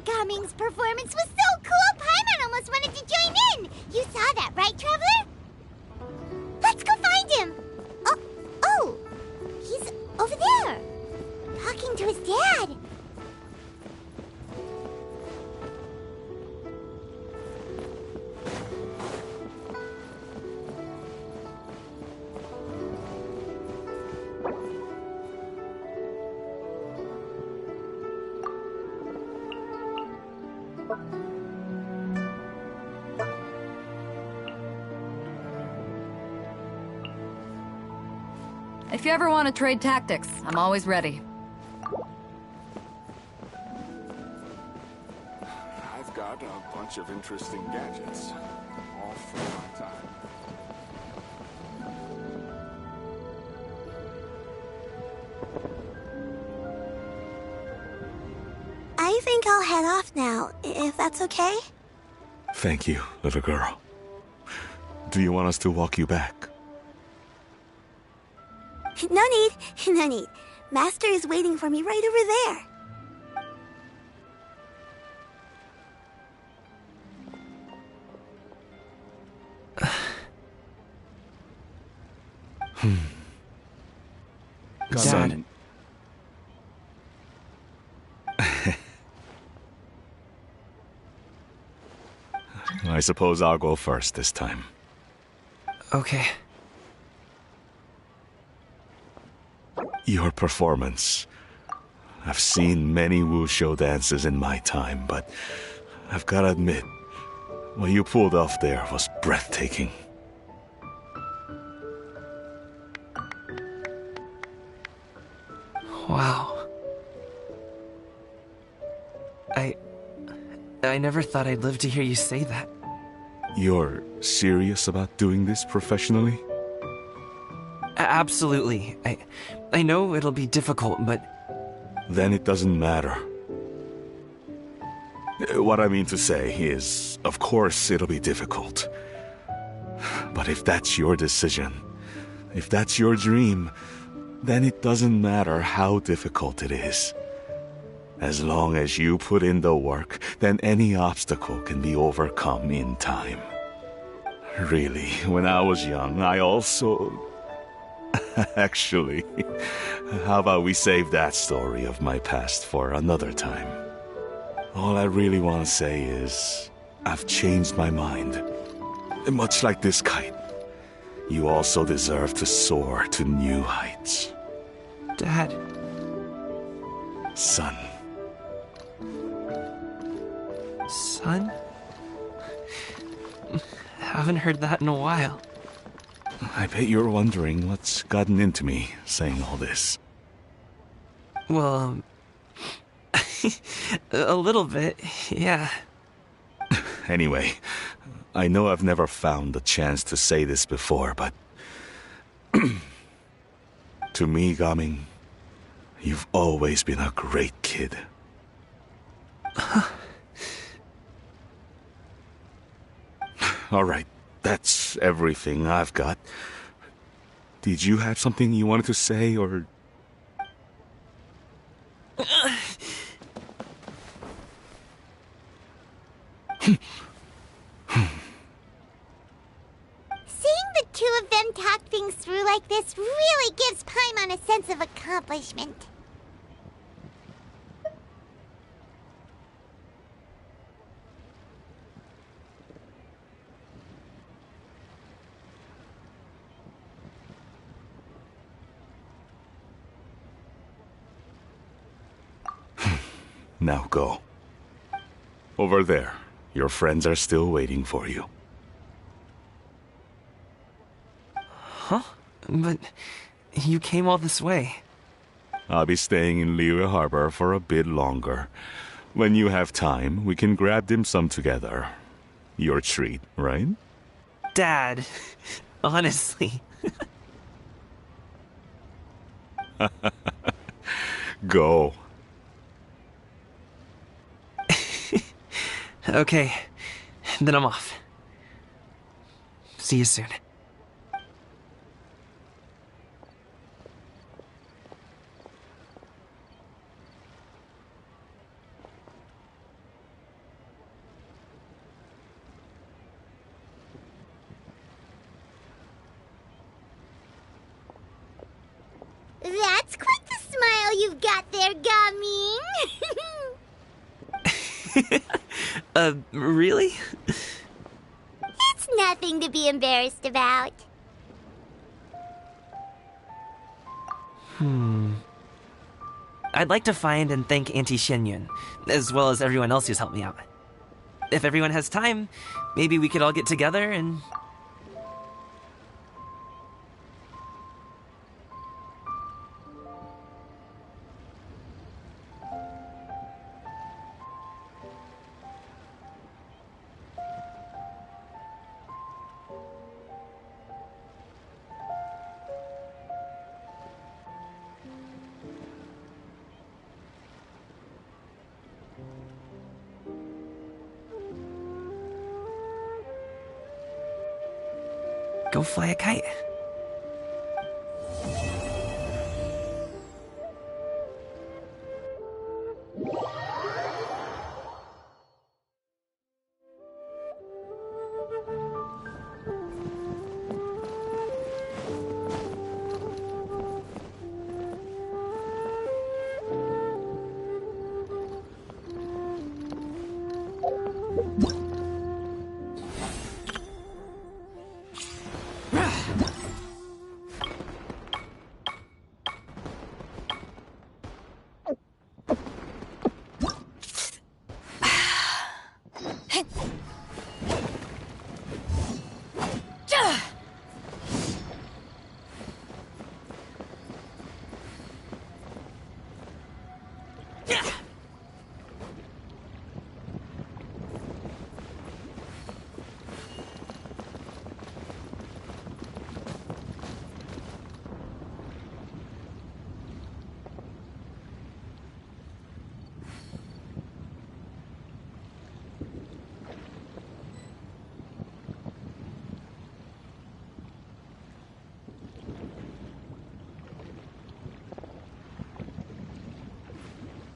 Gaming's performance was so cool, Paimon almost wanted to join in! You saw that, right, Traveler? Let's go find him! Oh! He's over there! Talking to his dad! If you ever want to trade tactics, I'm always ready. I've got a bunch of interesting gadgets, all for my time. I think I'll head off now, if that's okay? Thank you, little girl. Do you want us to walk you back? No need. No need. Master is waiting for me right over there. Son. I suppose I'll go first this time. Okay. Your performance. I've seen many wushou dances in my time, but I've got to admit, what you pulled off there was breathtaking. Wow. I never thought I'd live to hear you say that. You're serious about doing this professionally? Absolutely. I know it'll be difficult, but... Then it doesn't matter. What I mean to say is, of course it'll be difficult. But if that's your decision, if that's your dream, then it doesn't matter how difficult it is. As long as you put in the work, then any obstacle can be overcome in time. Really, when I was young, I also... Actually, how about we save that story of my past for another time? All I really want to say is, I've changed my mind. Much like this kite, you also deserve to soar to new heights. Dad. Son. Son? Haven't heard that in a while. I bet you're wondering what's gotten into me saying all this. Well, a little bit, yeah. Anyway, I know I've never found the chance to say this before, but... to me, Gaming, you've always been a great kid. Alright, that's everything I've got. Did you have something you wanted to say, or... Seeing the two of them talk things through like this really gives Paimon a sense of accomplishment. Now go. Over there. Your friends are still waiting for you. Huh? But you came all this way. I'll be staying in Liyue Harbor for a bit longer. When you have time, we can grab dim sum together. Your treat, right? Dad, honestly. Go. Okay, then I'm off. See you soon. That's quite the smile you've got there, Gummy. Really? It's nothing to be embarrassed about. I'd like to find and thank Auntie Xinyun, as well as everyone else who's helped me out. If everyone has time, maybe we could all get together and... go fly a kite.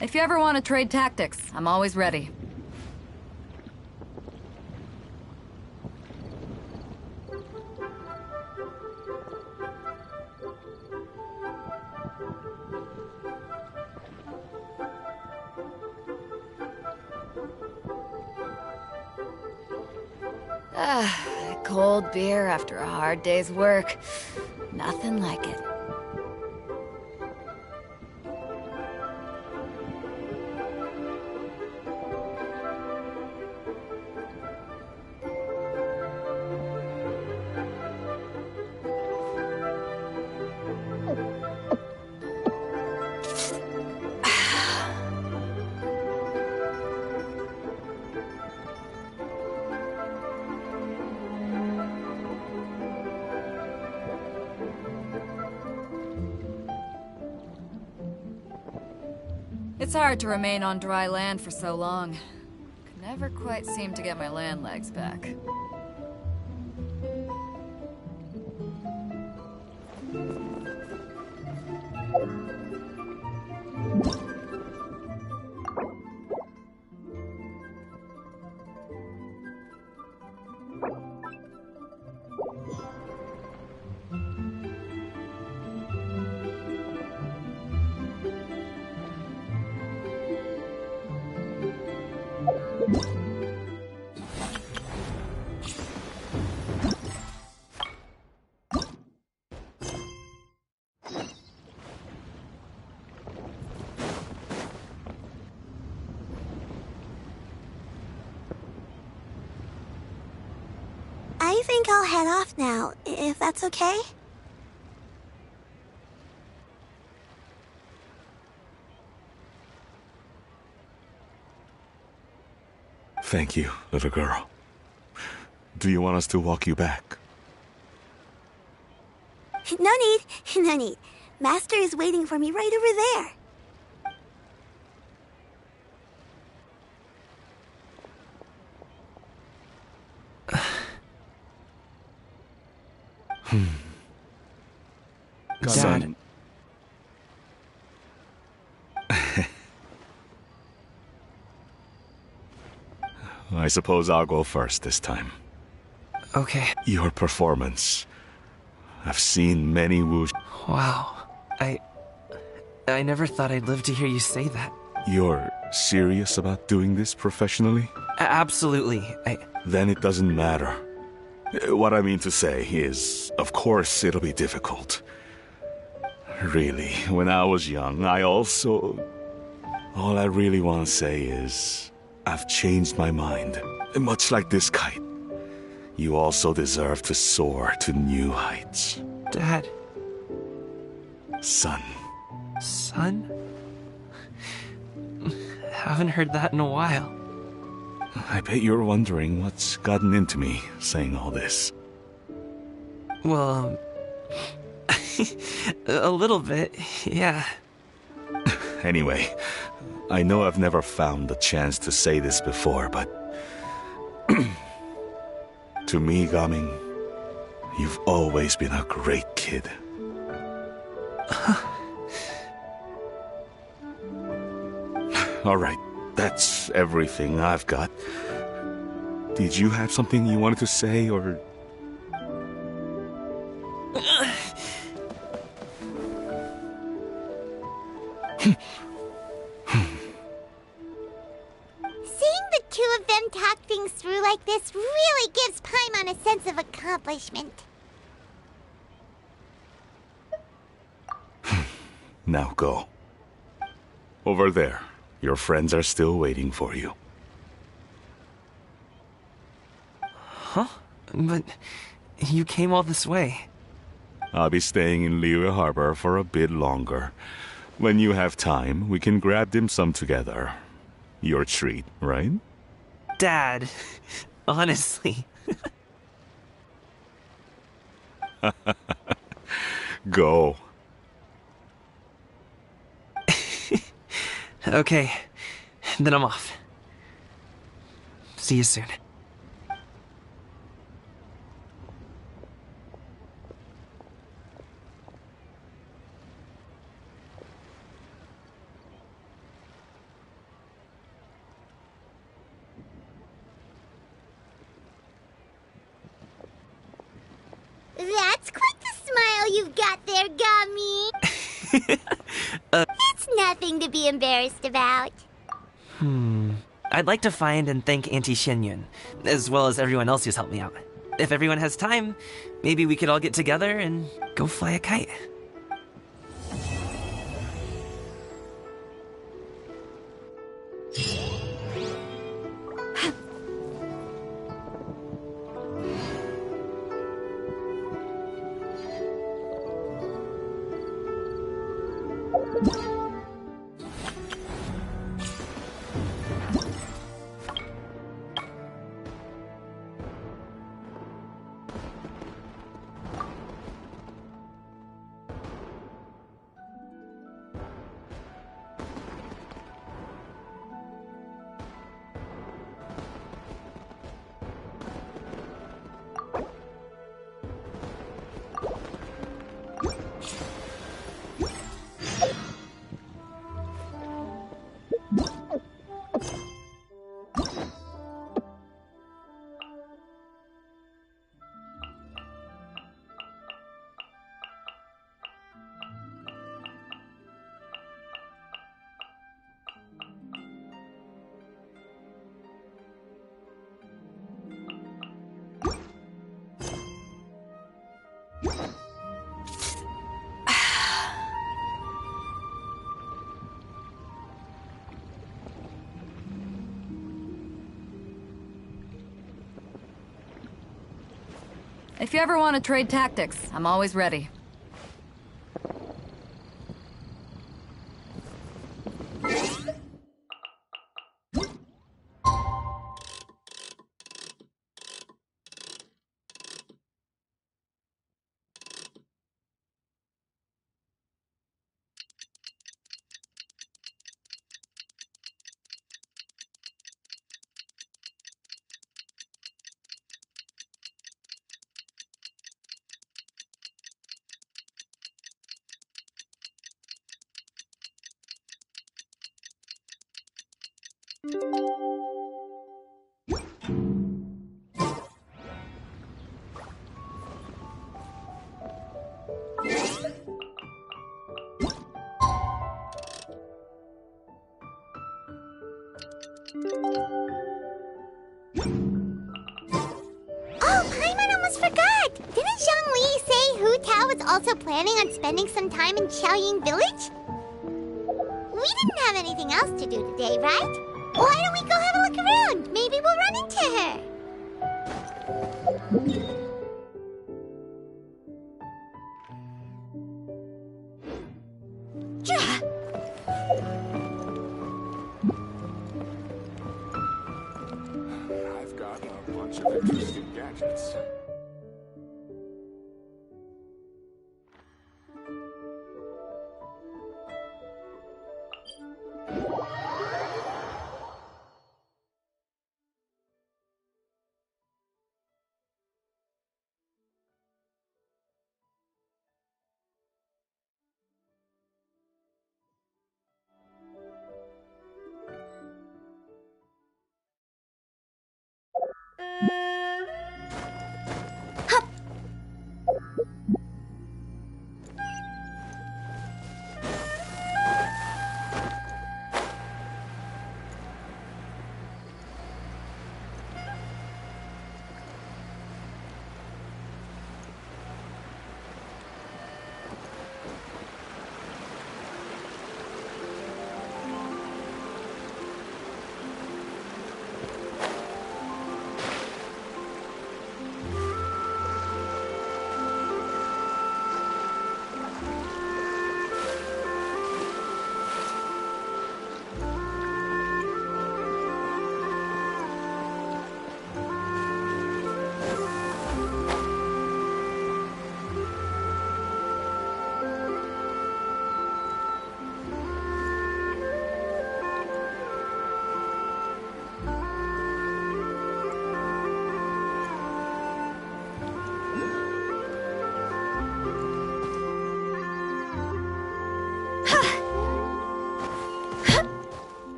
If you ever want to trade tactics, I'm always ready. Cold beer after a hard day's work. Nothing like it. It's hard to remain on dry land for so long. Could never quite seem to get my land legs back. I think I'll head off now, if that's okay? Thank you, little girl. Do you want us to walk you back? No need, no need. Master is waiting for me right over there. Dad. I suppose I'll go first this time. Okay. Your performance. I've seen many wushu. Wow. I never thought I'd live to hear you say that. You're serious about doing this professionally? Absolutely. Then it doesn't matter. What I mean to say is, of course it'll be difficult. Really, when I was young, all I really want to say is, I've changed my mind. Much like this kite. You also deserve to soar to new heights. Dad. Son. Son? Haven't heard that in a while. I bet you're wondering what's gotten into me saying all this. Well, a little bit, yeah. Anyway, I know I've never found the chance to say this before, but to me, Gaming, you've always been a great kid. All right, that's everything I've got. Did you have something you wanted to say, or... Seeing the two of them talk things through like this really gives Paimon a sense of accomplishment. Now go. Over there. Your friends are still waiting for you. Huh? But you came all this way. I'll be staying in Liyue Harbor for a bit longer. When you have time, we can grab dim sum together. Your treat, right? Dad, honestly. Go. Okay, then I'm off. See you soon. That's quite the smile you've got there, Gummy. It's nothing to be embarrassed about. I'd like to find and thank Auntie Xinyun, as well as everyone else who's helped me out. If everyone has time, maybe we could all get together and go fly a kite. If you ever want to trade tactics, I'm always ready. Oh, Paimon almost forgot! Didn't Zhongli say Hu Tao was also planning on spending some time in Xiaoying Village? We didn't have anything else to do today, right? Why don't we go have a look around? Maybe we'll run into her. I've got a bunch of interesting gadgets.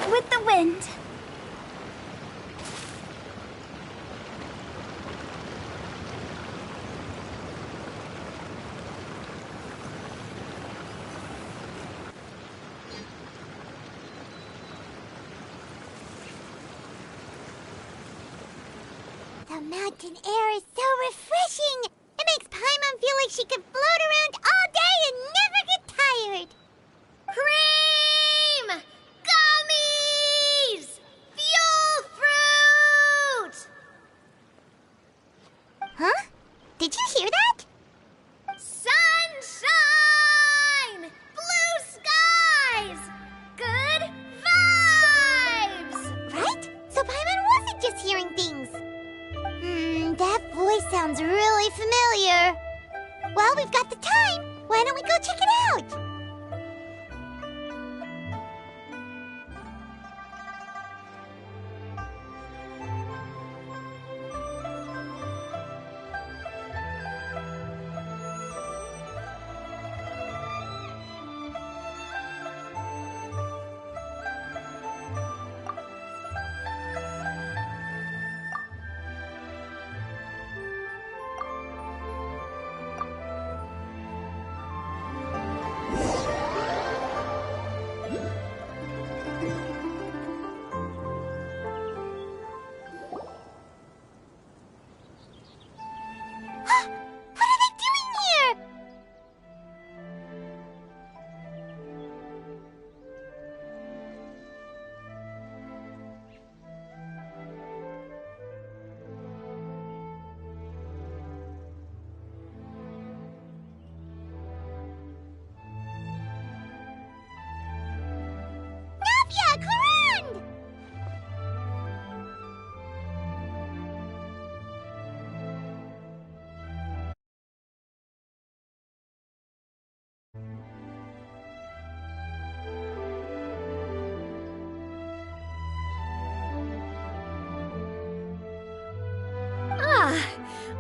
With the wind. The mountain air is so refreshing. It makes Paimon feel like she could float around all day and never get tired. Cream! Gummies! Fuel fruit! Huh? Did you hear that? Sunshine! Blue skies! Good vibes! Right? So Paimon wasn't just hearing things. That voice sounds really familiar. Well, we've got the time. Why don't we go check it out?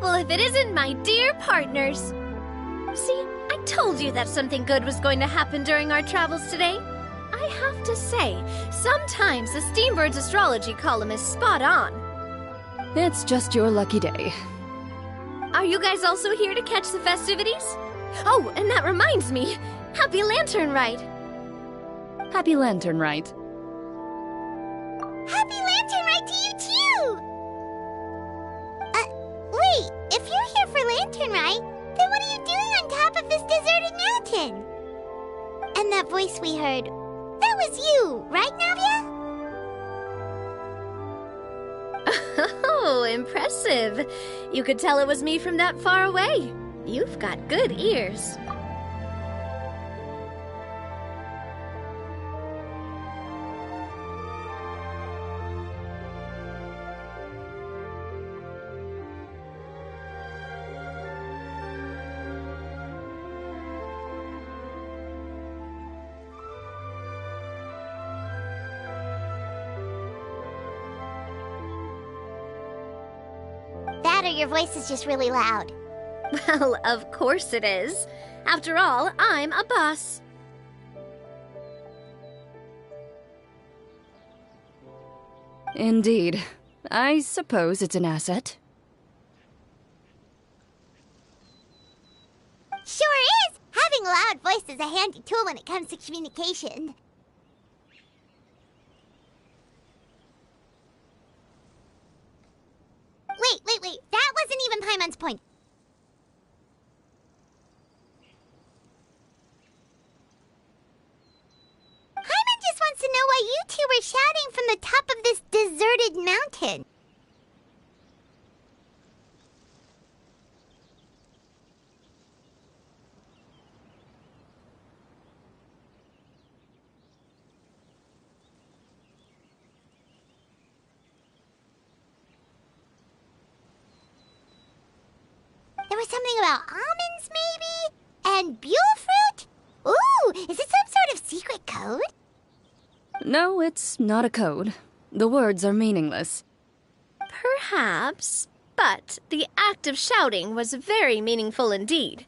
Well, if it isn't my dear partners. See, I told you that something good was going to happen during our travels today. I have to say, sometimes the Steambird's astrology column is spot on. It's just your lucky day. Are you guys also here to catch the festivities? Oh, and that reminds me. Happy Lantern Rite. Happy Lantern Rite. Happy Lantern Rite to you too! Wait, if you're here for Lantern Rite, then what are you doing on top of this deserted mountain? And that voice we heard, that was you, right, Navia? Oh, impressive. You could tell it was me from that far away. You've got good ears. That or your voice is just really loud. Well, of course it is. After all, I'm a boss. Indeed. I suppose it's an asset. Sure is! Having a loud voice is a handy tool when it comes to communication. Wait. That wasn't even Paimon's point. Paimon just wants to know why you two were shouting from the top of this deserted mountain. There was something about almonds, maybe? And buell fruit? Ooh, is it some sort of secret code? No, it's not a code. The words are meaningless. Perhaps, but the act of shouting was very meaningful indeed.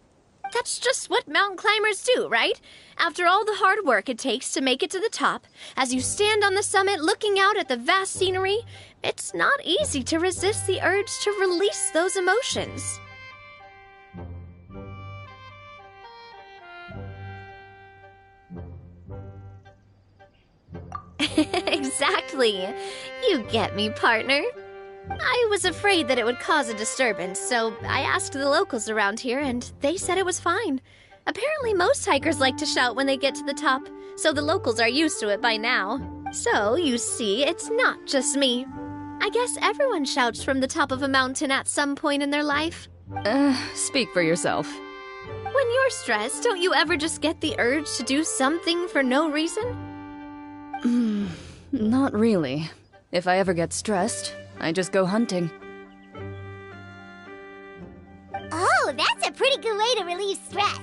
That's just what mountain climbers do, right? After all the hard work it takes to make it to the top, as you stand on the summit looking out at the vast scenery, it's not easy to resist the urge to release those emotions. Exactly. You get me, partner. I was afraid that it would cause a disturbance, so I asked the locals around here, and they said it was fine. Apparently most hikers like to shout when they get to the top, so the locals are used to it by now. So, you see, it's not just me. I guess everyone shouts from the top of a mountain at some point in their life. Speak for yourself. When you're stressed, don't you ever just get the urge to do something for no reason? Not really. If I ever get stressed, I just go hunting. Oh, that's a pretty good way to relieve stress.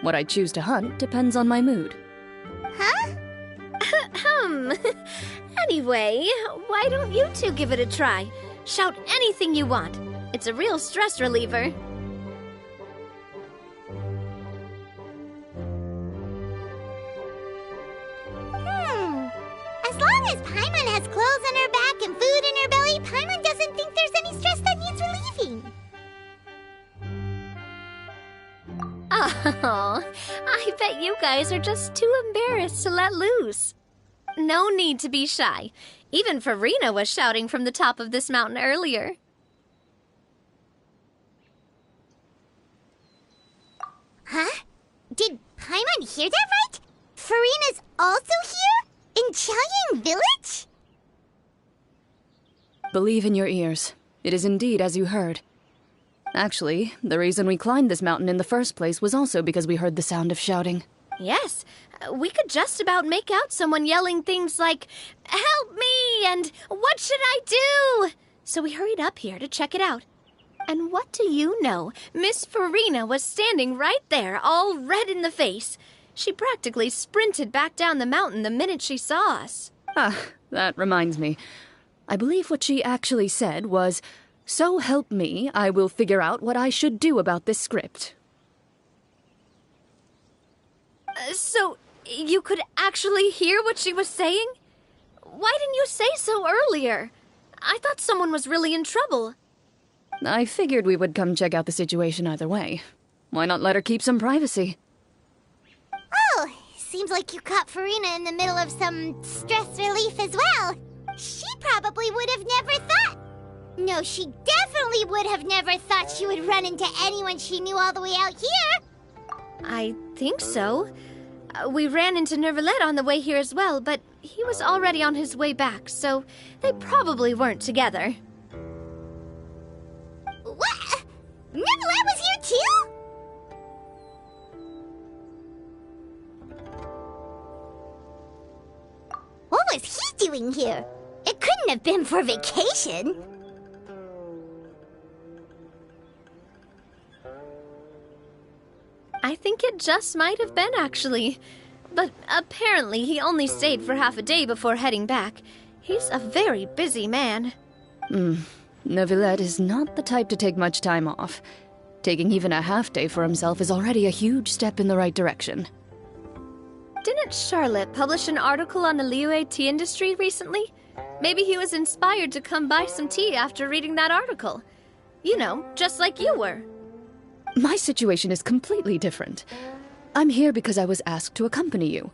What I choose to hunt depends on my mood. Huh? Anyway, why don't you two give it a try? Shout anything you want. It's a real stress reliever. As long as Paimon has clothes on her back and food in her belly, Paimon doesn't think there's any stress that needs relieving. Oh, I bet you guys are just too embarrassed to let loose. No need to be shy. Even Farina was shouting from the top of this mountain earlier. Huh? Did Paimon hear that right? Farina's also here? In Chaoyang Village? Believe in your ears. It is indeed as you heard. Actually, the reason we climbed this mountain in the first place was also because we heard the sound of shouting. Yes, we could just about make out someone yelling things like, "Help me!" and "What should I do?" So we hurried up here to check it out. And what do you know? Miss Farina was standing right there, all red in the face. She practically sprinted back down the mountain the minute she saw us. Ah, that reminds me. I believe what she actually said was, "So help me, I will figure out what I should do about this script." So, you could actually hear what she was saying? Why didn't you say so earlier? I thought someone was really in trouble. I figured we would come check out the situation either way. Why not let her keep some privacy? Oh, seems like you caught Farina in the middle of some stress relief as well. She probably would have never thought. No, she definitely would have never thought she would run into anyone she knew all the way out here. I think so. We ran into Nervalet on the way here as well, but he was already on his way back, so they probably weren't together. What? Nervalet was here too? What was he doing here? It couldn't have been for vacation. I think it just might have been, actually. But apparently he only stayed for half a day before heading back. He's a very busy man. Neuvillette is not the type to take much time off. Taking even a half day for himself is already a huge step in the right direction. Didn't Charlotte publish an article on the Liyue tea industry recently? Maybe he was inspired to come buy some tea after reading that article. You know, just like you were. My situation is completely different. I'm here because I was asked to accompany you.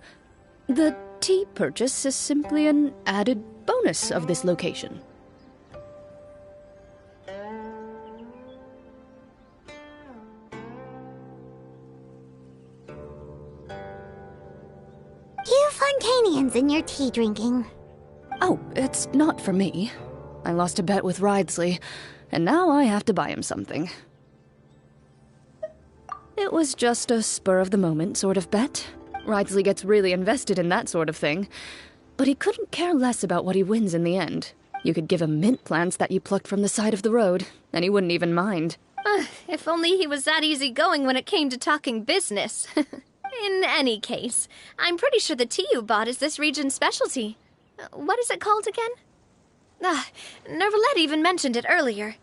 The tea purchase is simply an added bonus of this location. You Fontanians and your tea drinking. Oh, it's not for me. I lost a bet with Ridesley, and now I have to buy him something. It was just a spur-of-the-moment sort of bet. Ridesley gets really invested in that sort of thing. But he couldn't care less about what he wins in the end. You could give him mint plants that you plucked from the side of the road, and he wouldn't even mind. If only he was that easygoing when it came to talking business. In any case, I'm pretty sure the tea you bought is this region's specialty. What is it called again? Nervalet even mentioned it earlier.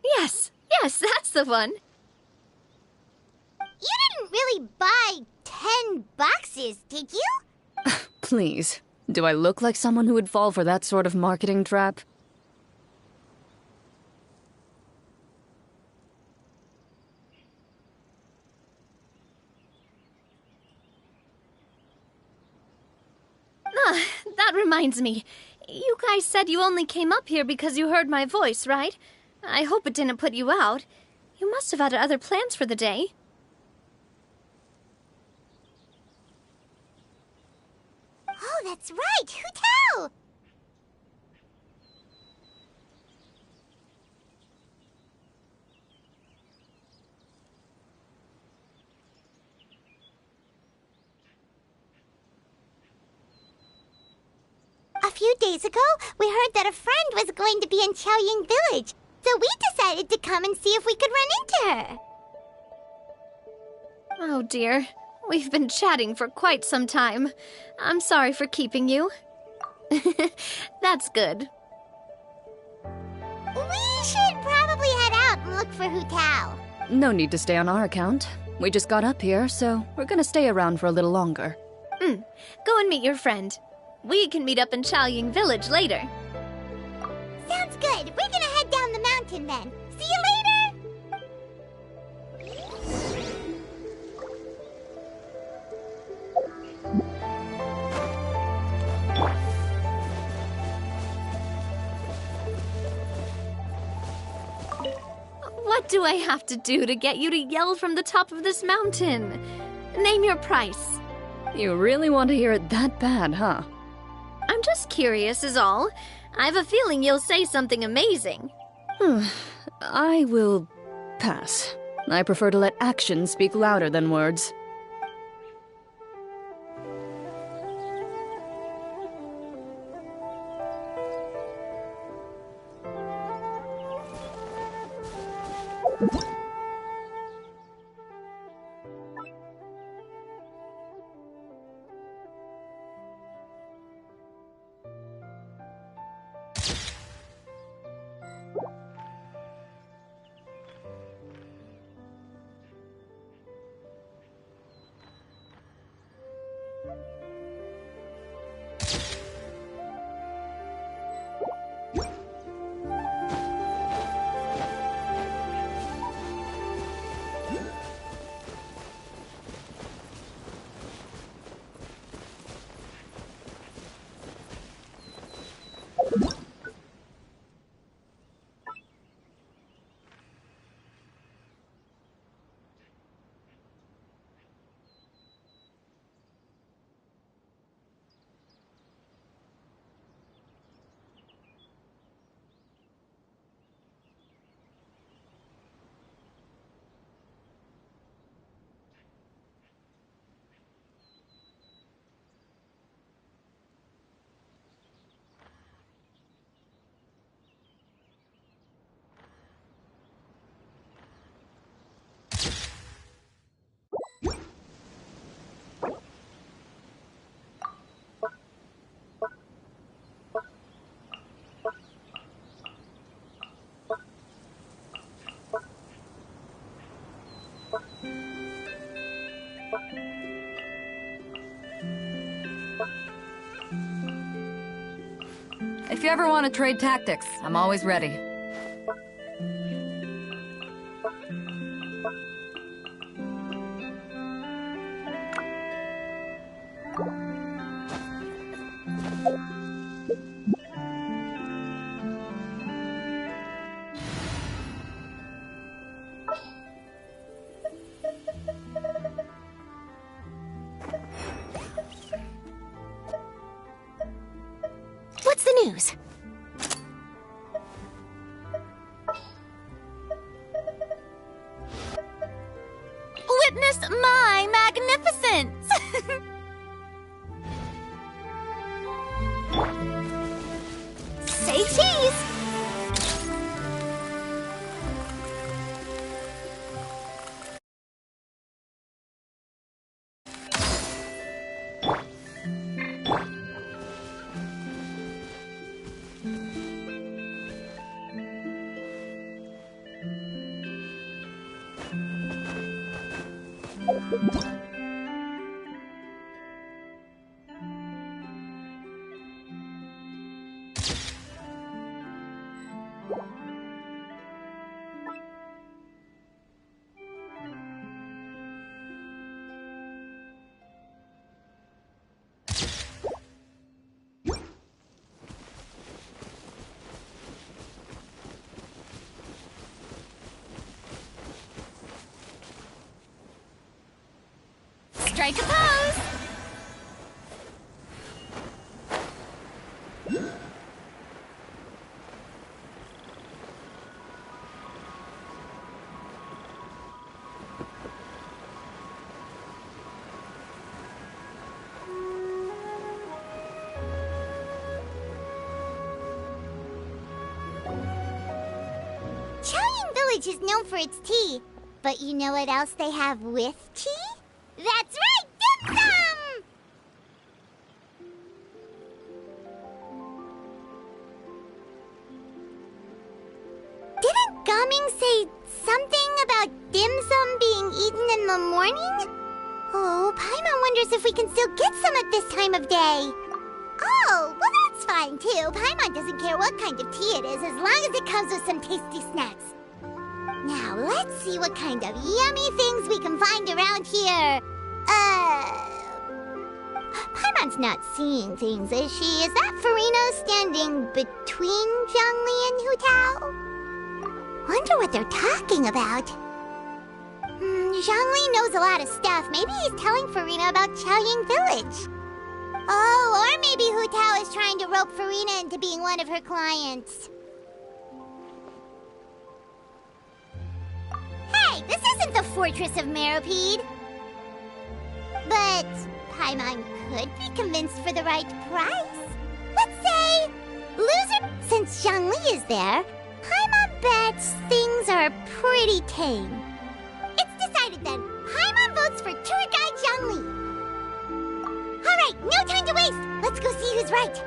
Yes, that's the one. You didn't really buy 10 boxes, did you? Please, do I look like someone who would fall for that sort of marketing trap? That reminds me. You guys said you only came up here because you heard my voice, right? I hope it didn't put you out. You must have had other plans for the day. Oh, that's right. Who tell? A few days ago, we heard that a friend was going to be in Chaoying Village, so we decided to come and see if we could run into her. Oh dear. We've been chatting for quite some time. I'm sorry for keeping you. That's good. We should probably head out and look for Hu Tao. No need to stay on our account. We just got up here, so we're gonna stay around for a little longer. Go and meet your friend. We can meet up in Chaoying Village later. Sounds good. We're gonna head down the mountain then. See you later! What do I have to do to get you to yell from the top of this mountain? Name your price. You really want to hear it that bad, huh? I'm just curious is all. I have a feeling you'll say something amazing. I will pass. I prefer to let actions speak louder than words. If you ever want to trade tactics, I'm always ready. What's the news? Witness my magnificence! Say cheese! Strike a pose! Chaoying Village is known for its tea, but you know what else they have with tea? That's right, dim sum! Didn't Gaming say something about dim sum being eaten in the morning? Oh, Paimon wonders if we can still get some at this time of day. Oh, well that's fine too. Paimon doesn't care what kind of tea it is as long as it comes with some tasty snacks. Now, let's see what kind of yummy things we can find around here. Paimon's not seeing things, is she? Is that Farina standing between Zhongli and Hu Tao? Wonder what they're talking about. Zhongli knows a lot of stuff. Maybe he's telling Farina about Chaoying Village. Oh, or maybe Hu Tao is trying to rope Farina into being one of her clients. Hey, this isn't the Fortress of Meropide. But Paimon could be convinced for the right price. Let's say, loser. Since Zhongli is there, Paimon bets things are pretty tame. It's decided then. Paimon votes for tour guide Zhongli. All right, no time to waste. Let's go see who's right.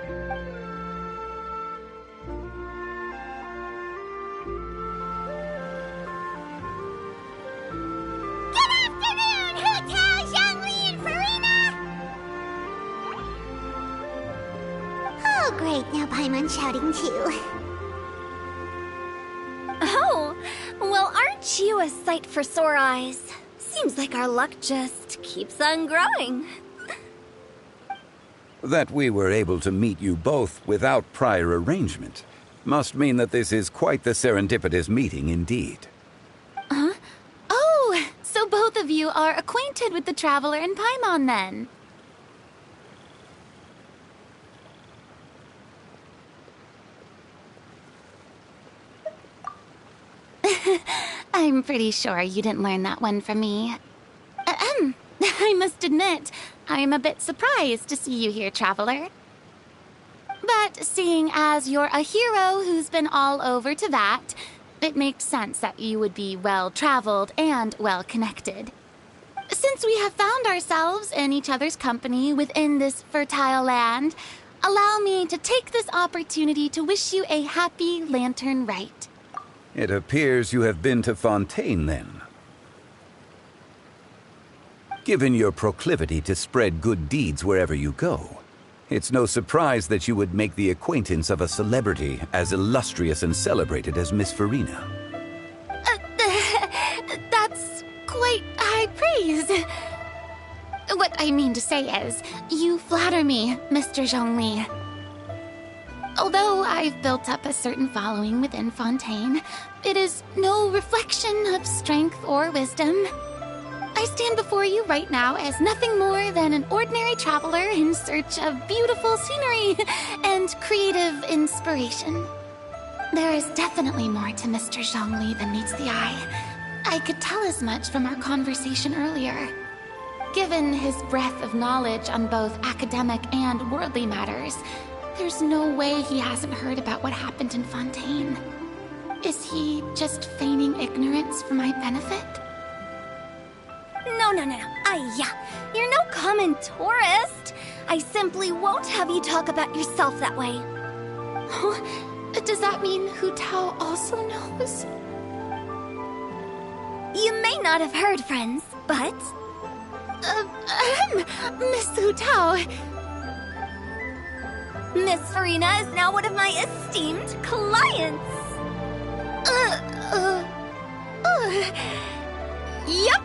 Oh, great. Now Paimon's shouting too. Oh, well, aren't you a sight for sore eyes? Seems like our luck just keeps on growing. That we were able to meet you both without prior arrangement must mean that this is quite the serendipitous meeting indeed. Huh? Oh, so both of you are acquainted with the Traveler and Paimon then? I'm pretty sure you didn't learn that one from me. I must admit, I'm a bit surprised to see you here, Traveler. But seeing as you're a hero who's been all over to that, it makes sense that you would be well-traveled and well-connected. Since we have found ourselves in each other's company within this fertile land, allow me to take this opportunity to wish you a happy Lantern Rite. It appears you have been to Fontaine, then. Given your proclivity to spread good deeds wherever you go, it's no surprise that you would make the acquaintance of a celebrity as illustrious and celebrated as Miss Farina. That's quite high praise. What I mean to say is, you flatter me, Mr. Zhongli. Although I've built up a certain following within Fontaine, it is no reflection of strength or wisdom. I stand before you right now as nothing more than an ordinary traveler in search of beautiful scenery and creative inspiration. There is definitely more to Mr. Zhongli than meets the eye. I could tell as much from our conversation earlier. Given his breadth of knowledge on both academic and worldly matters, there's no way he hasn't heard about what happened in Fontaine. Is he just feigning ignorance for my benefit? No. You're no common tourist. I simply won't have you talk about yourself that way. Oh, does that mean Hu Tao also knows? You may not have heard, friends, but... Miss Hu Tao... Miss Farina is now one of my esteemed clients. Yup.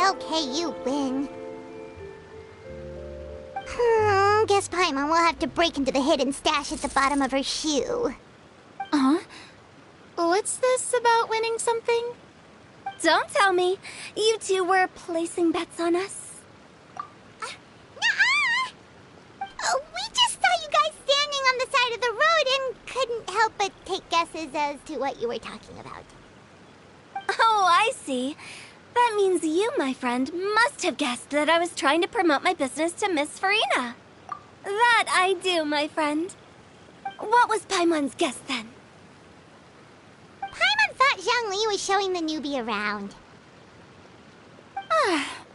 Okay, you win. Guess Paimon will have to break into the hidden stash at the bottom of her shoe. What's this about winning something? Don't tell me. You two were placing bets on us. Nuh-uh! We just saw you guys standing on the side of the road and couldn't help but take guesses as to what you were talking about. Oh, I see. That means you, my friend, must have guessed that I was trying to promote my business to Miss Farina. That I do, my friend. What was Paimon's guess then? Paimon thought Zhongli was showing the newbie around.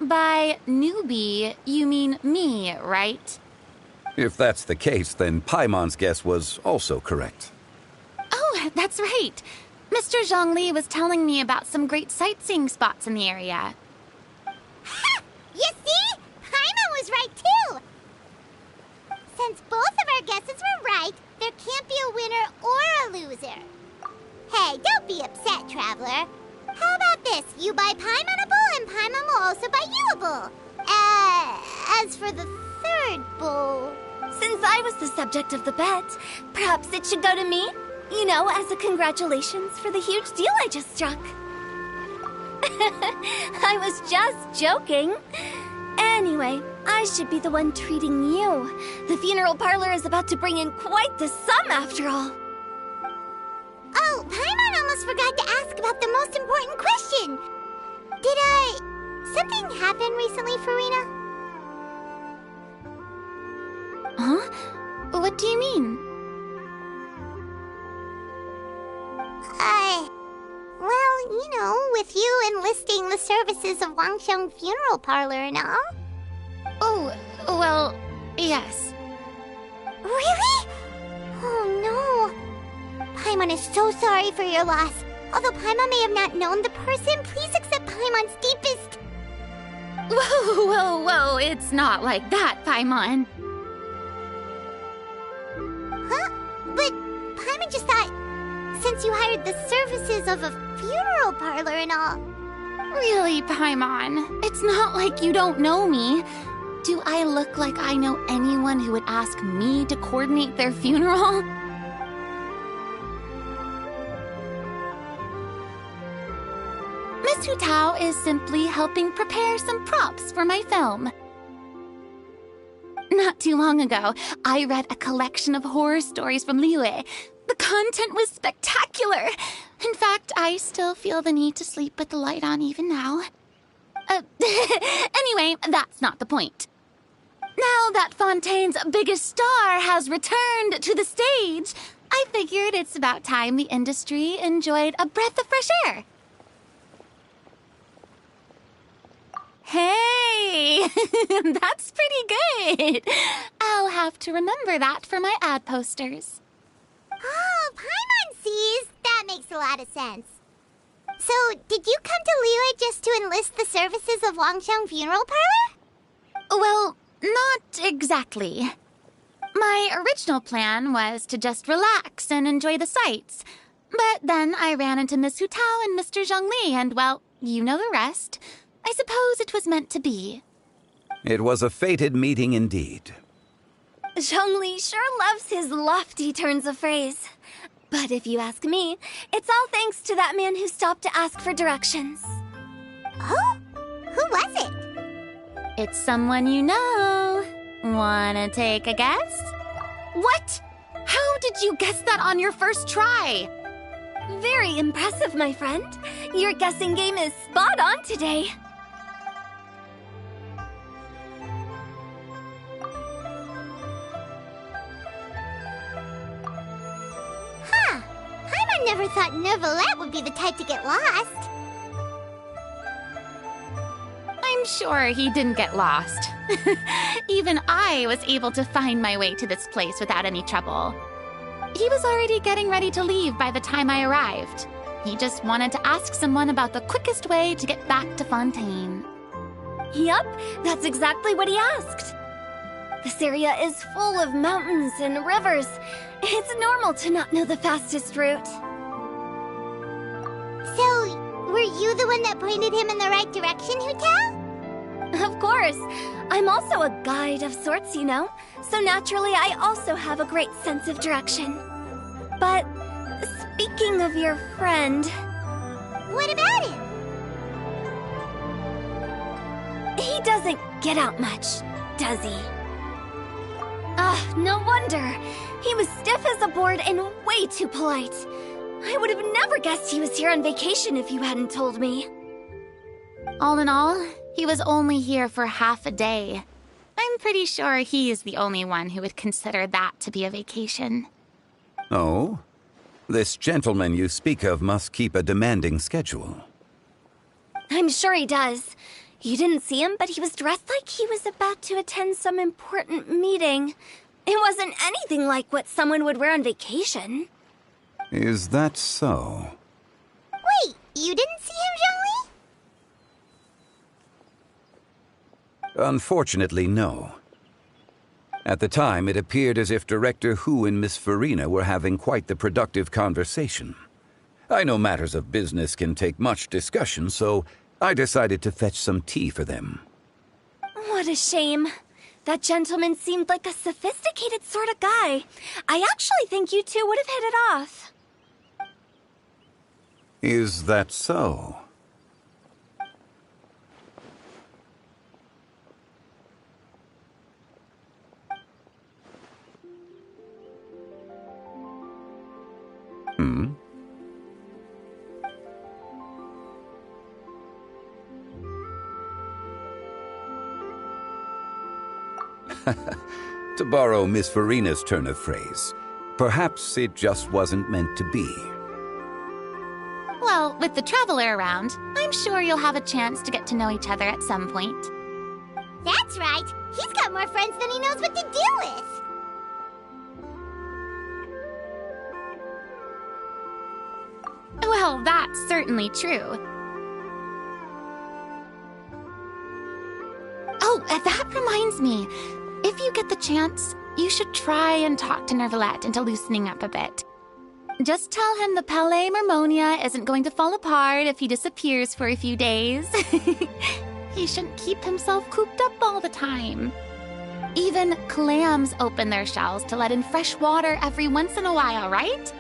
By newbie, you mean me, right? If that's the case, then Paimon's guess was also correct. Oh, that's right. Mr. Zhongli was telling me about some great sightseeing spots in the area. Ha! You see? Paimon was right too! Since both of our guesses were right, there can't be a winner or a loser. Hey, don't be upset, Traveler. How about this? You buy Paimon a bowl and Paimon will also buy you a bowl. As for the third bowl... Since I was the subject of the bet, perhaps it should go to me? You know, as a congratulations for the huge deal I just struck. I was just joking. Anyway, I should be the one treating you. The funeral parlor is about to bring in quite the sum after all. Oh, Paimon almost forgot to ask about the most important question. Did, something happen recently, Farina? Huh? What do you mean? Well, you know, with you enlisting the services of Wangsheng Funeral Parlor and all. Oh, well, yes. Really? Oh no. Paimon is so sorry for your loss. Although Paimon may have not known the person, please accept Paimon's deepest Whoa, whoa, whoa, it's not like that, Paimon. Huh? But Paimon just thought, since you hired the services of a funeral parlor and all... Really, Paimon, it's not like you don't know me. Do I look like I know anyone who would ask me to coordinate their funeral? Miss Hu Tao is simply helping prepare some props for my film. Not too long ago, I read a collection of horror stories from Liyue. The content was spectacular. In fact, I still feel the need to sleep with the light on even now. Anyway, that's not the point. Now that Fontaine's biggest star has returned to the stage, I figured it's about time the industry enjoyed a breath of fresh air. Hey, that's pretty good. I'll have to remember that for my ad posters. Oh, Paimon sees. That makes a lot of sense. So, did you come to Liyue just to enlist the services of Longxiang Funeral Parlor? Well, not exactly. My original plan was to just relax and enjoy the sights. But then I ran into Miss Hu Tao and Mr. Zhongli, and well, you know the rest. I suppose it was meant to be. It was a fated meeting indeed. Zhongli sure loves his lofty turns of phrase. But if you ask me, it's all thanks to that man who stopped to ask for directions. Oh? Who was it? It's someone you know. Wanna take a guess? What? How did you guess that on your first try? Very impressive, my friend. Your guessing game is spot on today. Huh. Paimon never thought Neuvillette would be the type to get lost. I'm sure he didn't get lost. Even I was able to find my way to this place without any trouble. He was already getting ready to leave by the time I arrived. He just wanted to ask someone about the quickest way to get back to Fontaine. Yup, that's exactly what he asked. This area is full of mountains and rivers. It's normal to not know the fastest route. So, were you the one that pointed him in the right direction, Hu Tao? Of course. I'm also a guide of sorts, you know. So naturally, I also have a great sense of direction. But speaking of your friend... What about him? He doesn't get out much, does he? Ah, no wonder. He was stiff as a board and way too polite. I would have never guessed he was here on vacation if you hadn't told me. All in all, he was only here for half a day. I'm pretty sure he is the only one who would consider that to be a vacation. Oh? This gentleman you speak of must keep a demanding schedule. I'm sure he does. You didn't see him, but he was dressed like he was about to attend some important meeting. It wasn't anything like what someone would wear on vacation. Is that so? Wait, you didn't see him, Zhongli? Unfortunately, no. At the time, it appeared as if Director Hu and Miss Farina were having quite the productive conversation. I know matters of business can take much discussion, so I decided to fetch some tea for them. What a shame. That gentleman seemed like a sophisticated sort of guy. I actually think you two would have hit it off. Is that so? Hmm? To borrow Miss Farina's turn of phrase, perhaps it just wasn't meant to be. Well, with the traveler around, I'm sure you'll have a chance to get to know each other at some point. That's right. He's got more friends than he knows what to do with. Well, that's certainly true. that reminds me. If you get the chance, you should try and talk to Nervalette into loosening up a bit. Just tell him the Palais Mermonia isn't going to fall apart if he disappears for a few days. He shouldn't keep himself cooped up all the time. Even clams open their shells to let in fresh water every once in a while, right?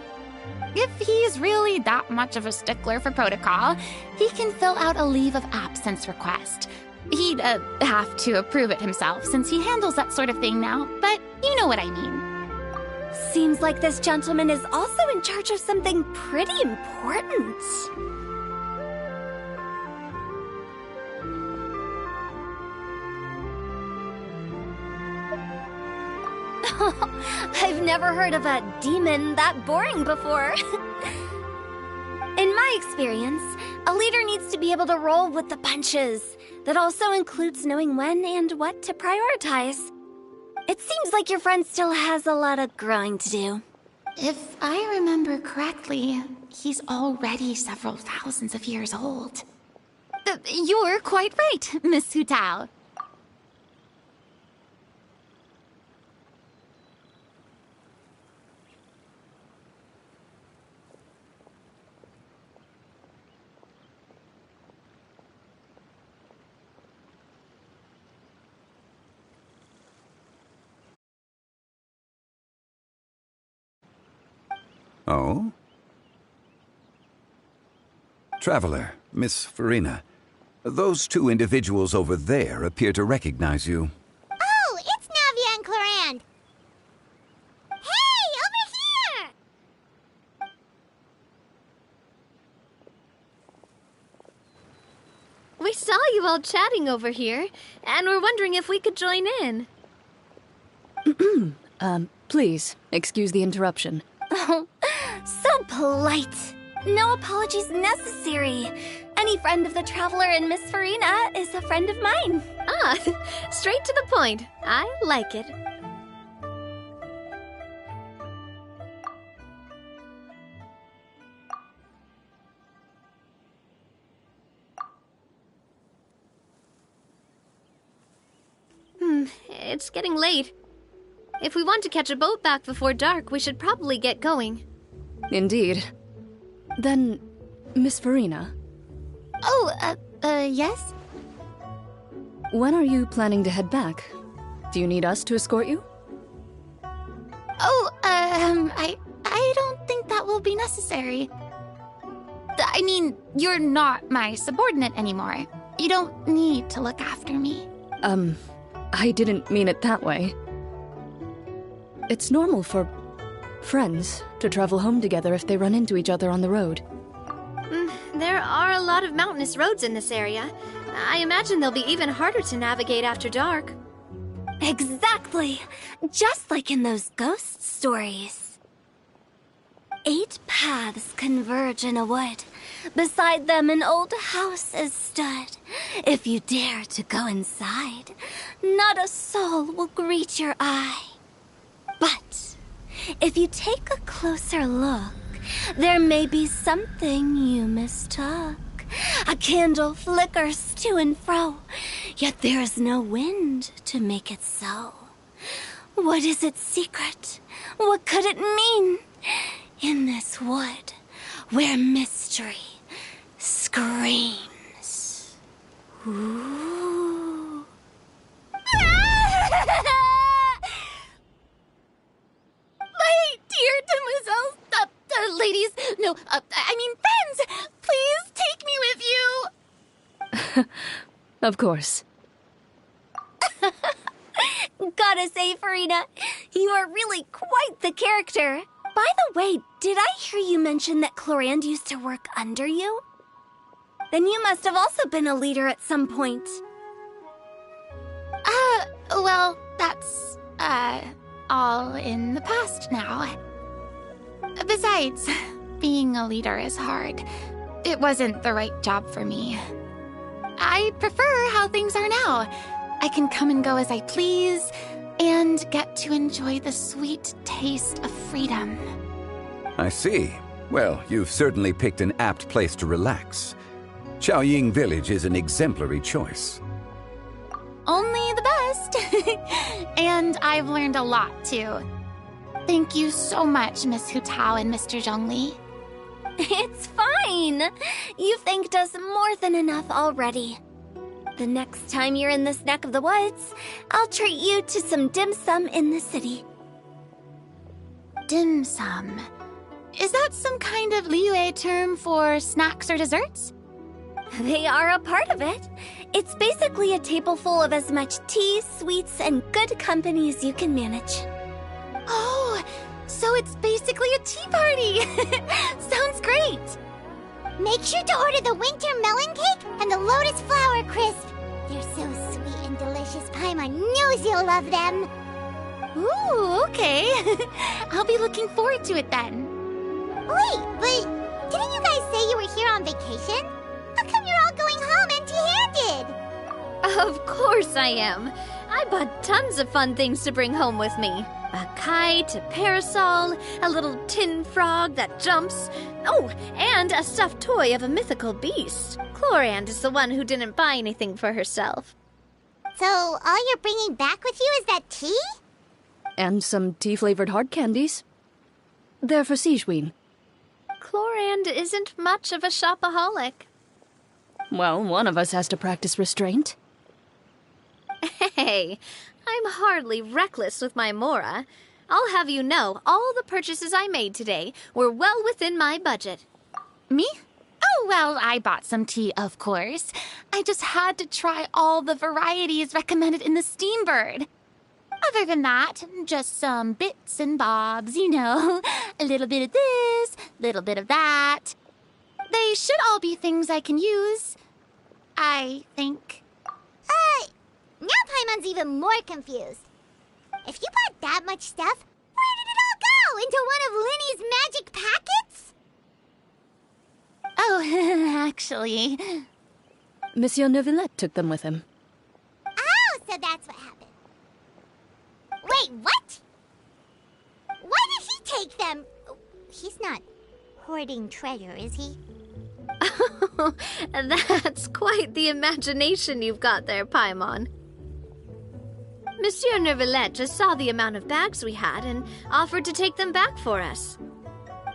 If he's really that much of a stickler for protocol, he can fill out a leave of absence request. He'd have to approve it himself since he handles that sort of thing now, but you know what I mean. Seems like this gentleman is also in charge of something pretty important. I've never heard of a demon that boring before. In my experience, a leader needs to be able to roll with the punches. That also includes knowing when and what to prioritize. It seems like your friend still has a lot of growing to do. If I remember correctly, he's already several thousands of years old. You're quite right, Miss Hu Tao. Oh? Traveler, Miss Farina, those two individuals over there appear to recognize you. Oh, it's Navia and Clarand. Hey, over here! We saw you all chatting over here, and we're wondering if we could join in. Please, excuse the interruption. Oh, so polite. No apologies necessary. Any friend of the Traveler and Miss Farina is a friend of mine. Ah, straight to the point. I like it. It's getting late. If we want to catch a boat back before dark, we should probably get going. Indeed. Then, Miss Farina, Oh, yes? when are you planning to head back? Do you need us to escort you? Oh, I don't think that will be necessary. I mean, you're not my subordinate anymore. You don't need to look after me. I didn't mean it that way. It's normal for friends to travel home together if they run into each other on the road. There are a lot of mountainous roads in this area. I imagine they'll be even harder to navigate after dark. Exactly! Just like in those ghost stories. 8 paths converge in a wood. Beside them an old house is stood. If you dare to go inside, not a soul will greet your eye. But if you take a closer look, there may be something you mistook. A candle flickers to and fro, yet there is no wind to make it so. What is its secret? What could it mean? In this wood, where mystery screams. Ooh. My dear demoiselles, ladies, no, I mean friends, please take me with you. Of course. Gotta say, Farina, you are really quite the character. By the way, did I hear you mention that Clarand used to work under you? Then you must have also been a leader at some point. Well, that's, all in the past now. Besides, being a leader is hard. It wasn't the right job for me. I prefer how things are now. I can come and go as I please, and get to enjoy the sweet taste of freedom. I see. Well, you've certainly picked an apt place to relax. Xiaoying Village is an exemplary choice. Only the And I've learned a lot, too. Thank you so much, Miss Hu Tao and Mr. Zhongli. It's fine. You've thanked us more than enough already. The next time you're in this neck of the woods, I'll treat you to some dim sum in the city. Dim sum. Is that some kind of Liyue term for snacks or desserts? They are a part of it. It's basically a table full of as much tea, sweets, and good company as you can manage. Oh, so it's basically a tea party. Sounds great. Make sure to order the winter melon cake and the lotus flower crisp. They're so sweet and delicious. Paimon knows you'll love them. Ooh, okay. I'll be looking forward to it then. Wait, but didn't you guys say you were here on vacation? How come you're all going home empty-handed? Of course I am. I bought tons of fun things to bring home with me. A kite, a parasol, a little tin frog that jumps. Oh, and a stuffed toy of a mythical beast. Chlorand is the one who didn't buy anything for herself. So all you're bringing back with you is that tea? And some tea-flavored hard candies. They're for Sigewin. Chlorand isn't much of a shopaholic. Well, one of us has to practice restraint. Hey, I'm hardly reckless with my Mora. I'll have you know, all the purchases I made today were well within my budget. Me? Oh, well, I bought some tea, of course. I just had to try all the varieties recommended in the Steambird. Other than that, just some bits and bobs, you know. A little bit of this, little bit of that. They should all be things I can use, I think. Now Paimon's even more confused. If you bought that much stuff, where did it all go? Into one of Linny's magic packets? Oh, actually... Monsieur Neuvillette took them with him. Oh, so that's what happened. Wait, what? Why did he take them? He's not hoarding treasure, is he? That's quite the imagination you've got there, Paimon. Monsieur Neuvillette just saw the amount of bags we had and offered to take them back for us.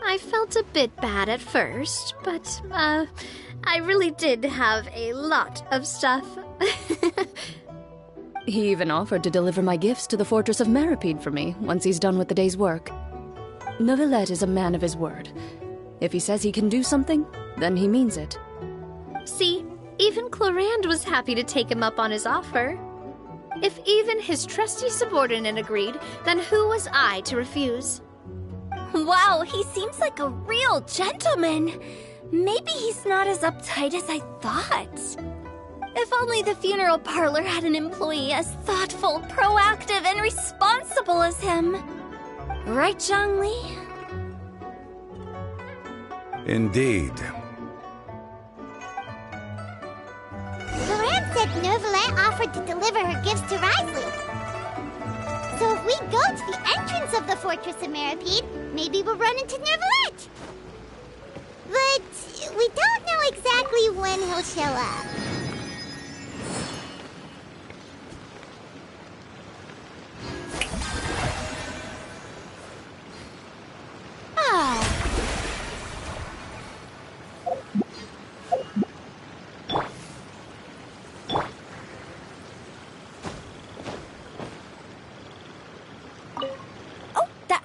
I felt a bit bad at first, but, I really did have a lot of stuff. He even offered to deliver my gifts to the Fortress of Meripede for me once he's done with the day's work. Neuvillette is a man of his word. If he says he can do something, then he means it. See, even Chlorand was happy to take him up on his offer. If even his trusty subordinate agreed, then who was I to refuse? Wow, he seems like a real gentleman. Maybe he's not as uptight as I thought. If only the funeral parlor had an employee as thoughtful, proactive, and responsible as him. Right, Zhongli? Indeed. Chlorand said Neuvillette offered to deliver her gifts to Risley. So if we go to the entrance of the Fortress of Meripede, maybe we'll run into Neuvillette. But we don't know exactly when he'll show up.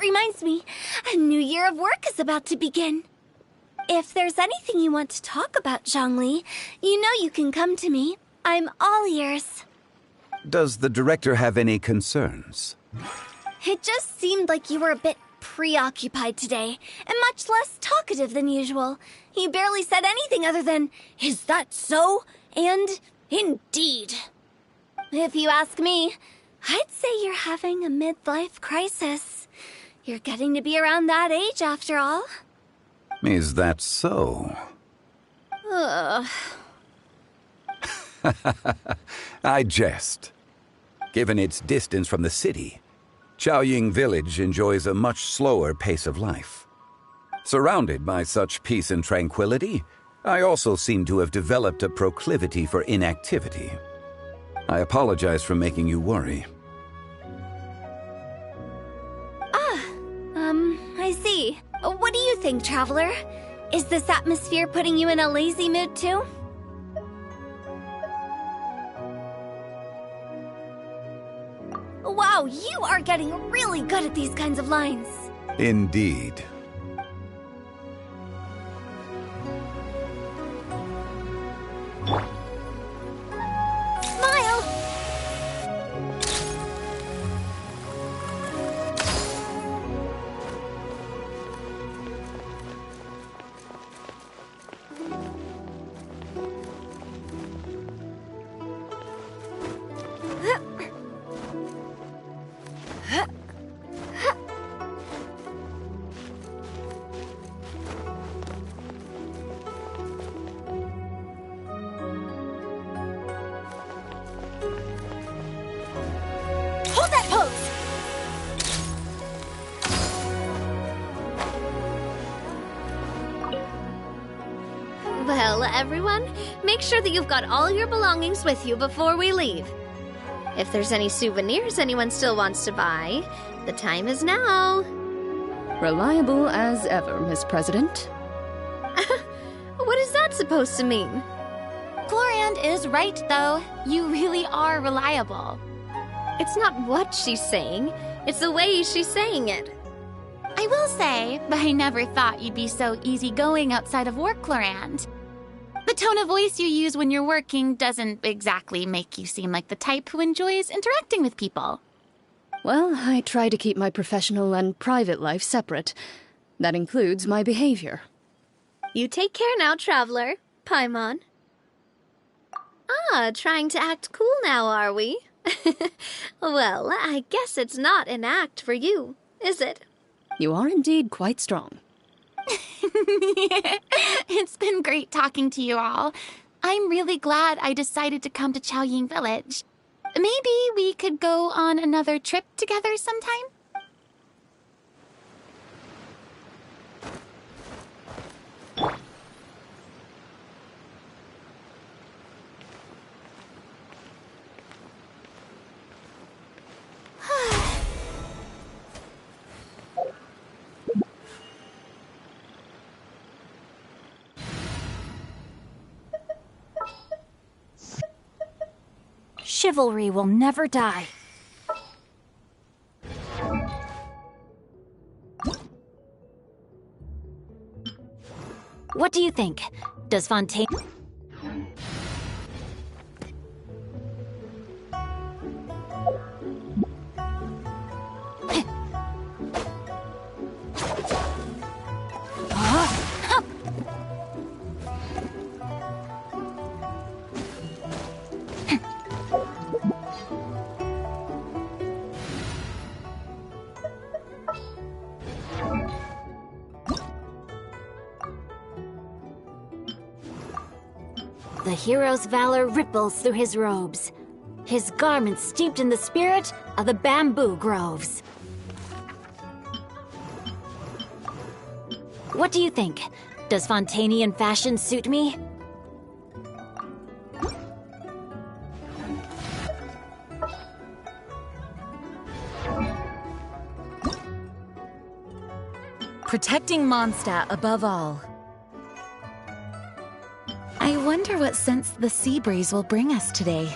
Reminds me, a new year of work is about to begin. If there's anything you want to talk about, Zhongli, you know you can come to me. I'm all ears. Does the director have any concerns? It just seemed like you were a bit preoccupied today, and much less talkative than usual. You barely said anything other than, "Is that so?" and "Indeed." If you ask me, I'd say you're having a midlife crisis. You're getting to be around that age, after all. Is that so? Ugh. I jest. Given its distance from the city, Chaoying Village enjoys a much slower pace of life. Surrounded by such peace and tranquility, I also seem to have developed a proclivity for inactivity. I apologize for making you worry. think, Traveler? Is this atmosphere putting you in a lazy mood too? Wow, you are getting really good at these kinds of lines. Indeed. Smile! Hold that pose! Well, everyone, make sure that you've got all your belongings with you before we leave. If there's any souvenirs anyone still wants to buy, the time is now. Reliable as ever, Miss President. What is that supposed to mean? Gloriand is right, though. You really are reliable. It's not what she's saying, it's the way she's saying it. I will say, but I never thought you'd be so easygoing outside of work, Gloriand. The tone of voice you use when you're working doesn't exactly make you seem like the type who enjoys interacting with people. Well, I try to keep my professional and private life separate. That includes my behavior. You take care now, Traveler. Paimon. Ah, trying to act cool now, are we? Well, I guess it's not an act for you, is it? You are indeed quite strong. It's been great talking to you all. I'm really glad I decided to come to Chaoying Village. Maybe we could go on another trip together sometime? Chivalry will never die. What do you think? Does Fontaine... The hero's valor ripples through his robes, his garments steeped in the spirit of the bamboo groves. What do you think? Does Fontainian fashion suit me? Protecting Mondstadt above all. I wonder what sense the sea breeze will bring us today.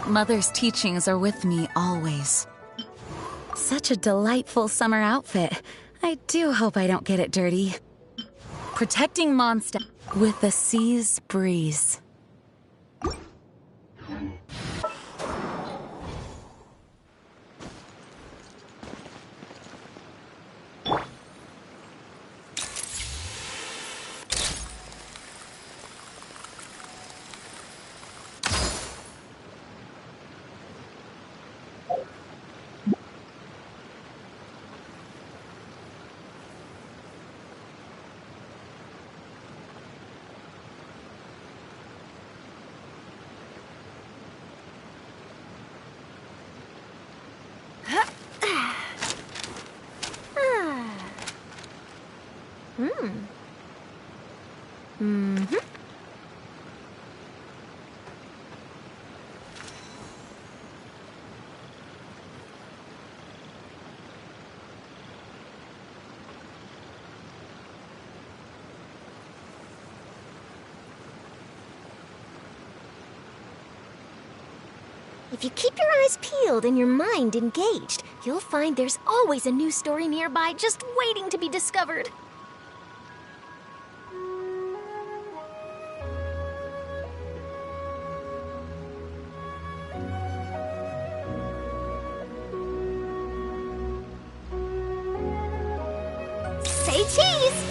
Mother's teachings are with me always. Such a delightful summer outfit. I do hope I don't get it dirty. Protecting Mondstadt with the sea's breeze. If you keep your eyes peeled and your mind engaged, you'll find there's always a new story nearby just waiting to be discovered. Say cheese!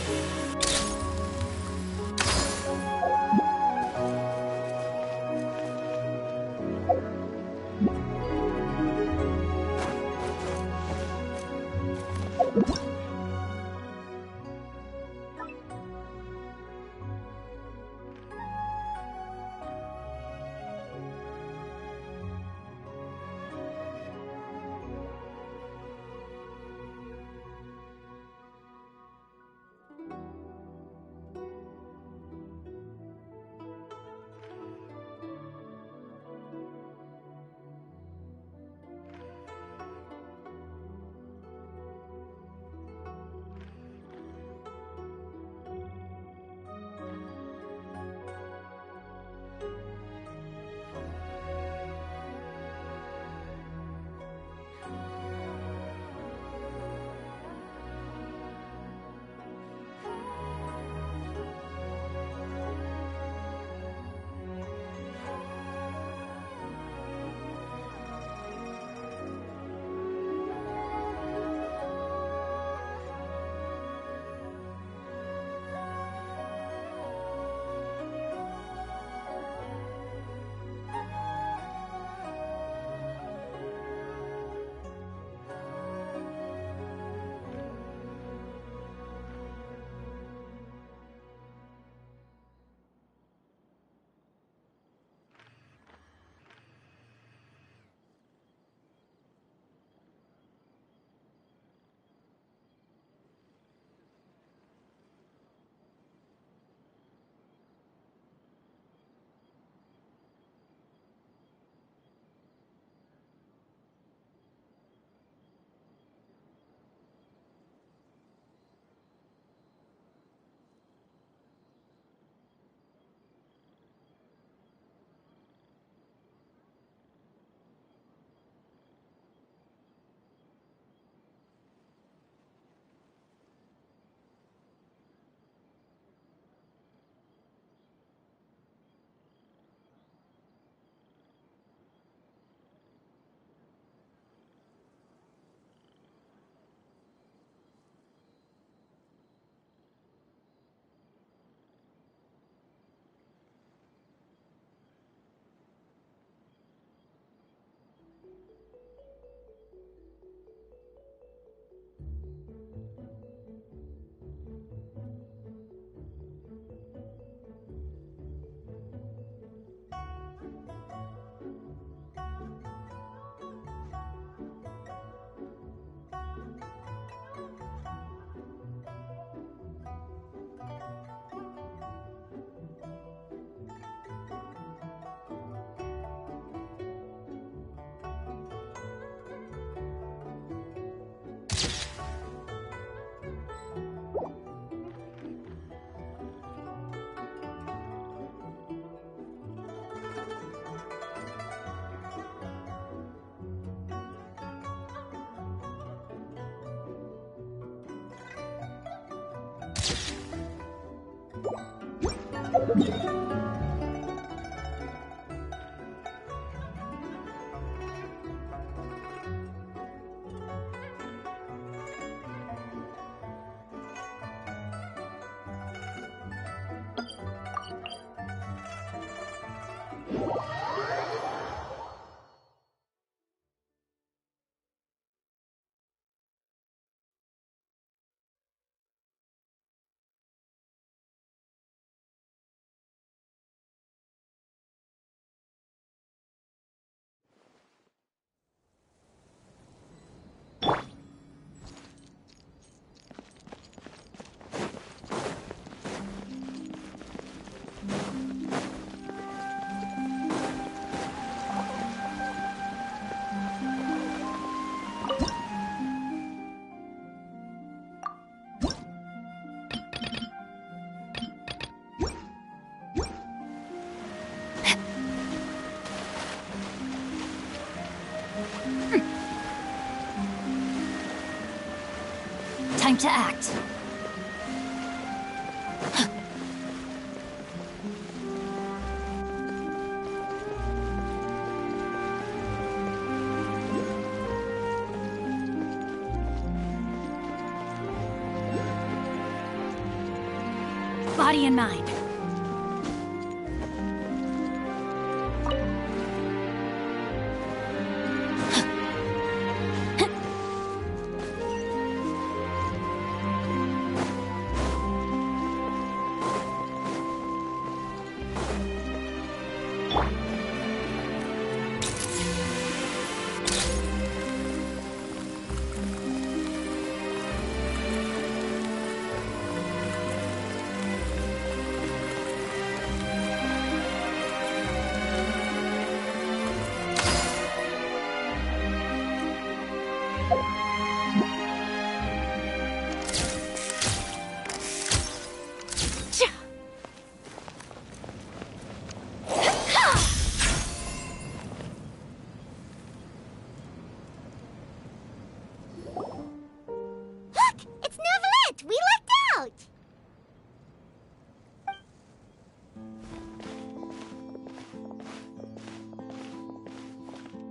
time to act. Body and mind.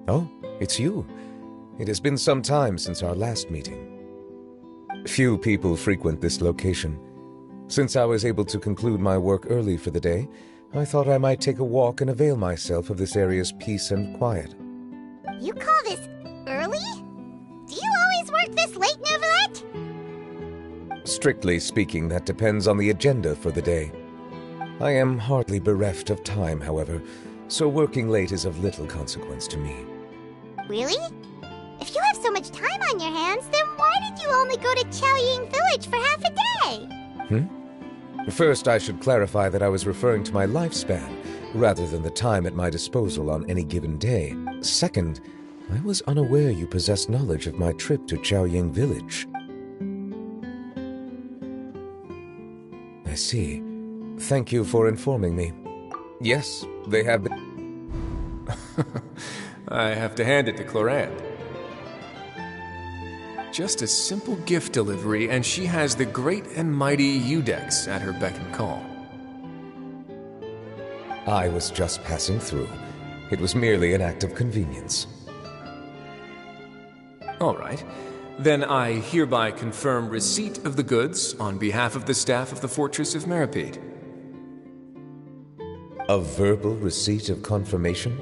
Oh, it's you. It has been some time since our last meeting. Few people frequent this location. Since I was able to conclude my work early for the day, I thought I might take a walk and avail myself of this area's peace and quiet. You call this early? Do you always work this late, Neuvillette? Strictly speaking, that depends on the agenda for the day. I am hardly bereft of time, however, so working late is of little consequence to me. Really? If you have so much time on your hands, then why did you only go to Chaoying Village for half a day? First, I should clarify that I was referring to my lifespan, rather than the time at my disposal on any given day. Second, I was unaware you possessed knowledge of my trip to Chaoying Village. I see. Thank you for informing me. Yes, they have been... I have to hand it to Clorinde. Just a simple gift delivery, and she has the great and mighty Udex at her beck and call. I was just passing through. It was merely an act of convenience. All right. Then I hereby confirm receipt of the goods on behalf of the staff of the Fortress of Meripede. A verbal receipt of confirmation?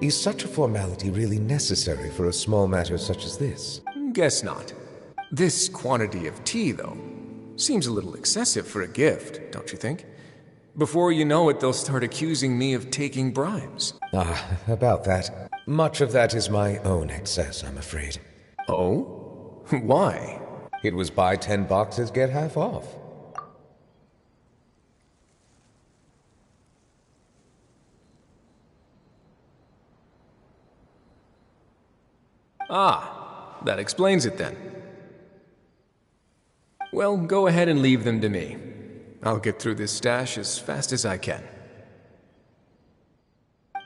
Is such a formality really necessary for a small matter such as this? Guess not. This quantity of tea, though, seems a little excessive for a gift, don't you think? Before you know it, they'll start accusing me of taking bribes. About that. Much of that is my own excess, I'm afraid. Oh? Why? It was buy 10 boxes, get half off. Ah, that explains it then. Well, go ahead and leave them to me. I'll get through this stash as fast as I can.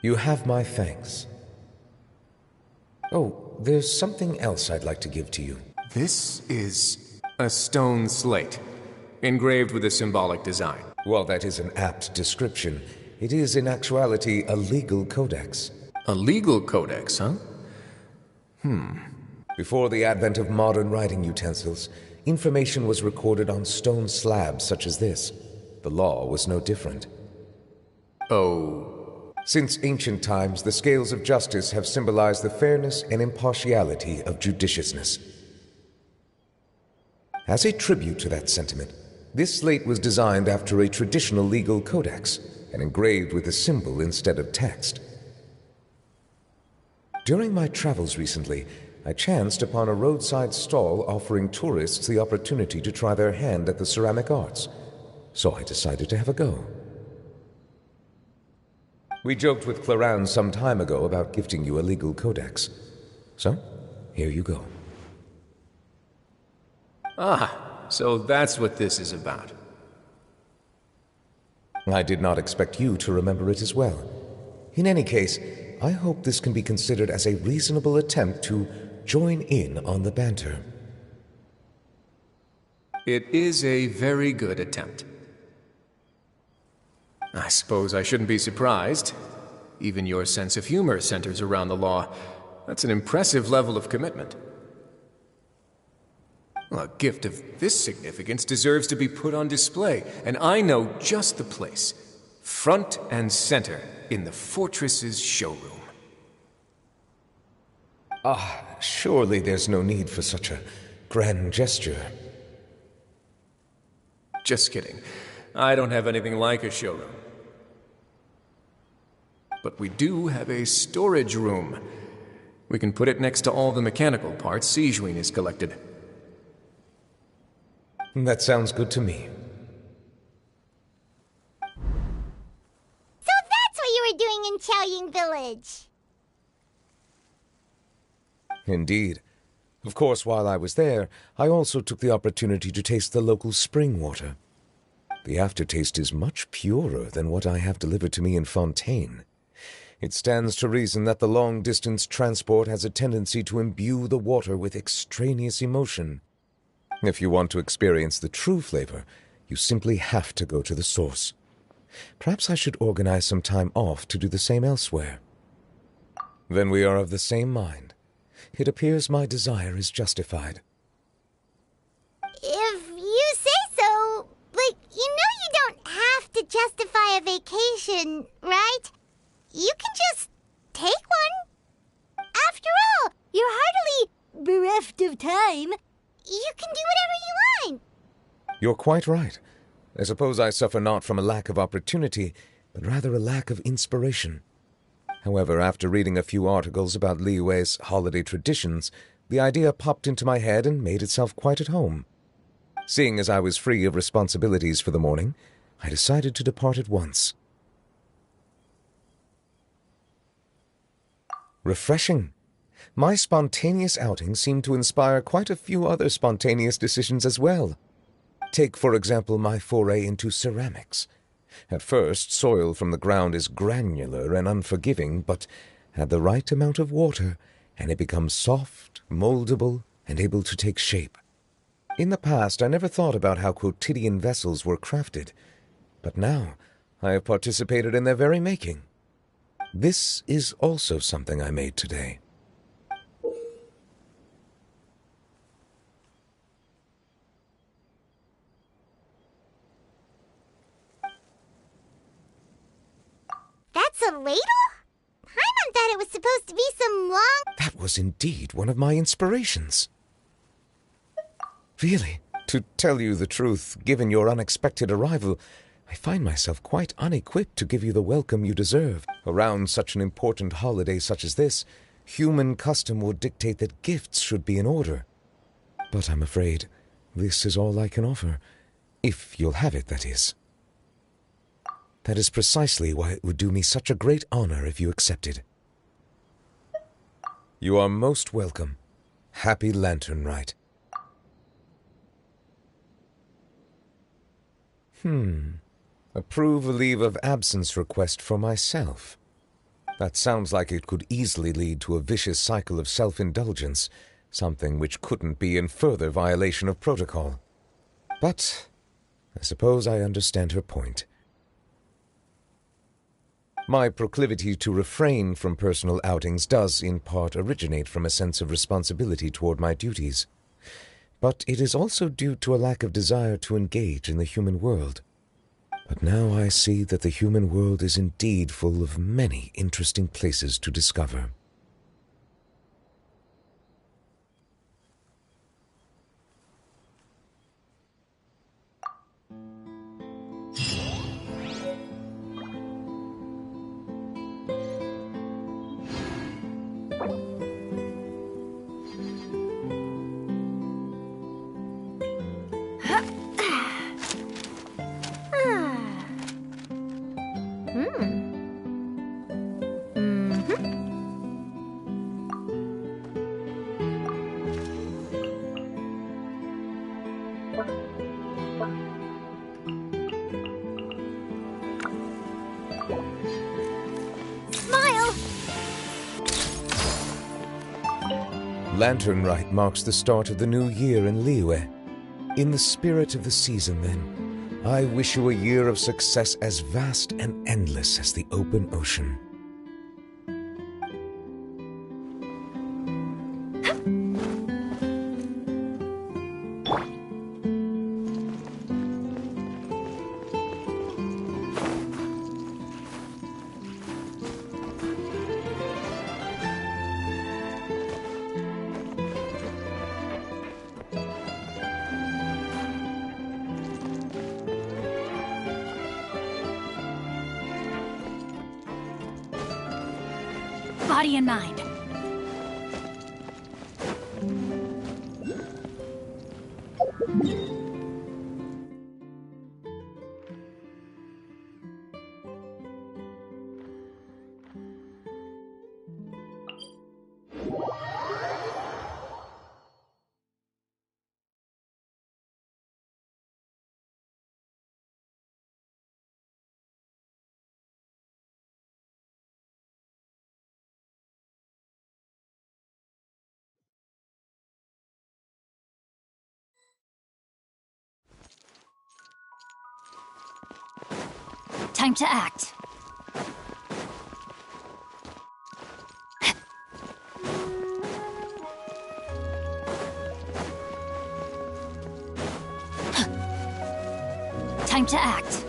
You have my thanks. Oh, there's something else I'd like to give to you. This is a stone slate, engraved with a symbolic design. While that is an apt description, it is in actuality a legal codex. A legal codex, huh? Before the advent of modern writing utensils, information was recorded on stone slabs such as this. The law was no different. Oh. Since ancient times, the scales of justice have symbolized the fairness and impartiality of judiciousness. As a tribute to that sentiment, this slate was designed after a traditional legal codex and engraved with a symbol instead of text. During my travels recently, I chanced upon a roadside stall offering tourists the opportunity to try their hand at the ceramic arts, so I decided to have a go. We joked with Clorinde some time ago about gifting you a legal codex. So, here you go. Ah, so that's what this is about. I did not expect you to remember it as well. In any case, I hope this can be considered as a reasonable attempt to join in on the banter. It is a very good attempt. I suppose I shouldn't be surprised. Even your sense of humor centers around the law. That's an impressive level of commitment. Well, a gift of this significance deserves to be put on display, and I know just the place. Front and center in the fortress's showroom. Surely there's no need for such a grand gesture. Just kidding. I don't have anything like a showroom. But we do have a storage room. We can put it next to all the mechanical parts Sijuin has collected. That sounds good to me. So that's what you were doing in Chaoying Village. Indeed. Of course, while I was there, I also took the opportunity to taste the local spring water. The aftertaste is much purer than what I have delivered to me in Fontaine. It stands to reason that the long-distance transport has a tendency to imbue the water with extraneous emotion. If you want to experience the true flavor, you simply have to go to the source. Perhaps I should organize some time off to do the same elsewhere. Then we are of the same mind. It appears my desire is justified. If you say so, but you don't have to justify a vacation, right? You can just take one. After all, you're hardly bereft of time. You can do whatever you want. You're quite right. I suppose I suffer not from a lack of opportunity, but rather a lack of inspiration. However, after reading a few articles about Liyue's holiday traditions, the idea popped into my head and made itself quite at home. Seeing as I was free of responsibilities for the morning, I decided to depart at once. Refreshing. My spontaneous outing seemed to inspire quite a few other spontaneous decisions as well. Take, for example, my foray into ceramics. At first, soil from the ground is granular and unforgiving, but add the right amount of water, and it becomes soft, moldable, and able to take shape. In the past, I never thought about how quotidian vessels were crafted, but now I have participated in their very making. This is also something I made today. That's a ladle? Paimon thought it was supposed to be some long... That was indeed one of my inspirations. Really, to tell you the truth, given your unexpected arrival, I find myself quite unequipped to give you the welcome you deserve. Around such an important holiday such as this, human custom would dictate that gifts should be in order. But I'm afraid this is all I can offer. If you'll have it, that is. That is precisely why it would do me such a great honor if you accepted. You are most welcome. Happy Lantern Rite. Approve a leave of absence request for myself. That sounds like it could easily lead to a vicious cycle of self-indulgence, something which couldn't be in further violation of protocol. But I suppose I understand her point. My proclivity to refrain from personal outings does, in part, originate from a sense of responsibility toward my duties. But it is also due to a lack of desire to engage in the human world. But now I see that the human world is indeed full of many interesting places to discover. Lantern Rite marks the start of the new year in Liyue. In the spirit of the season, then, I wish you a year of success as vast and endless as the open ocean. Body and mind. Time to act. Time to act.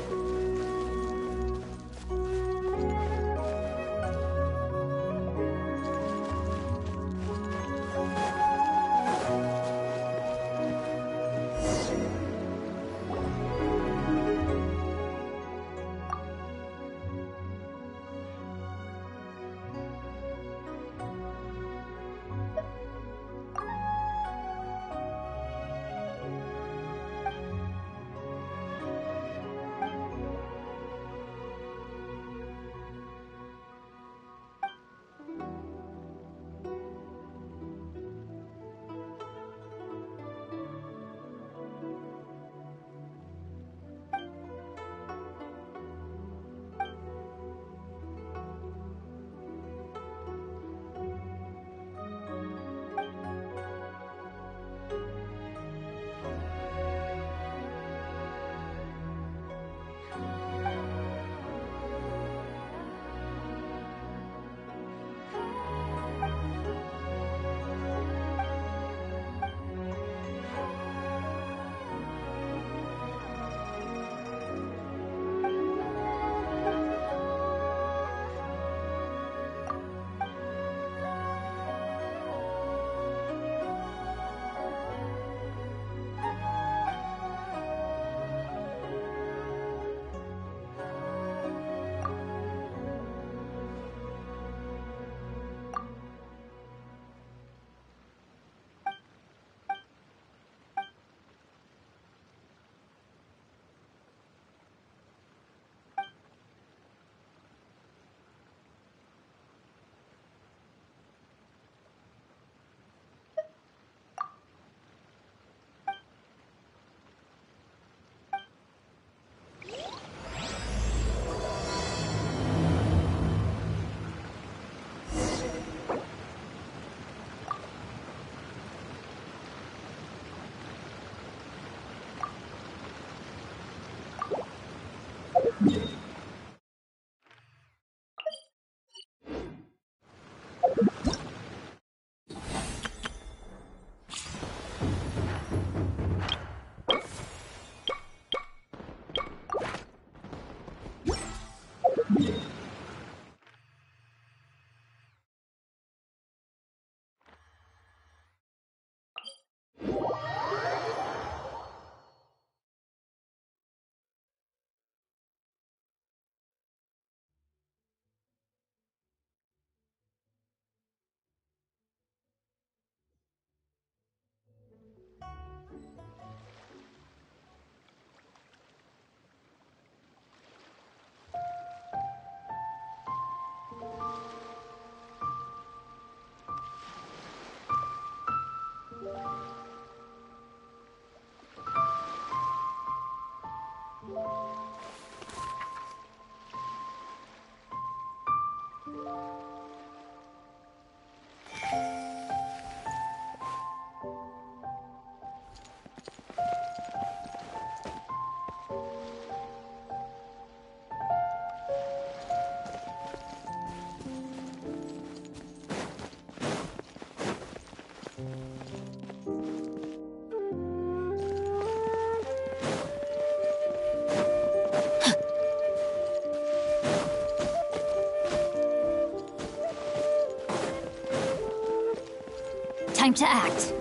time to act.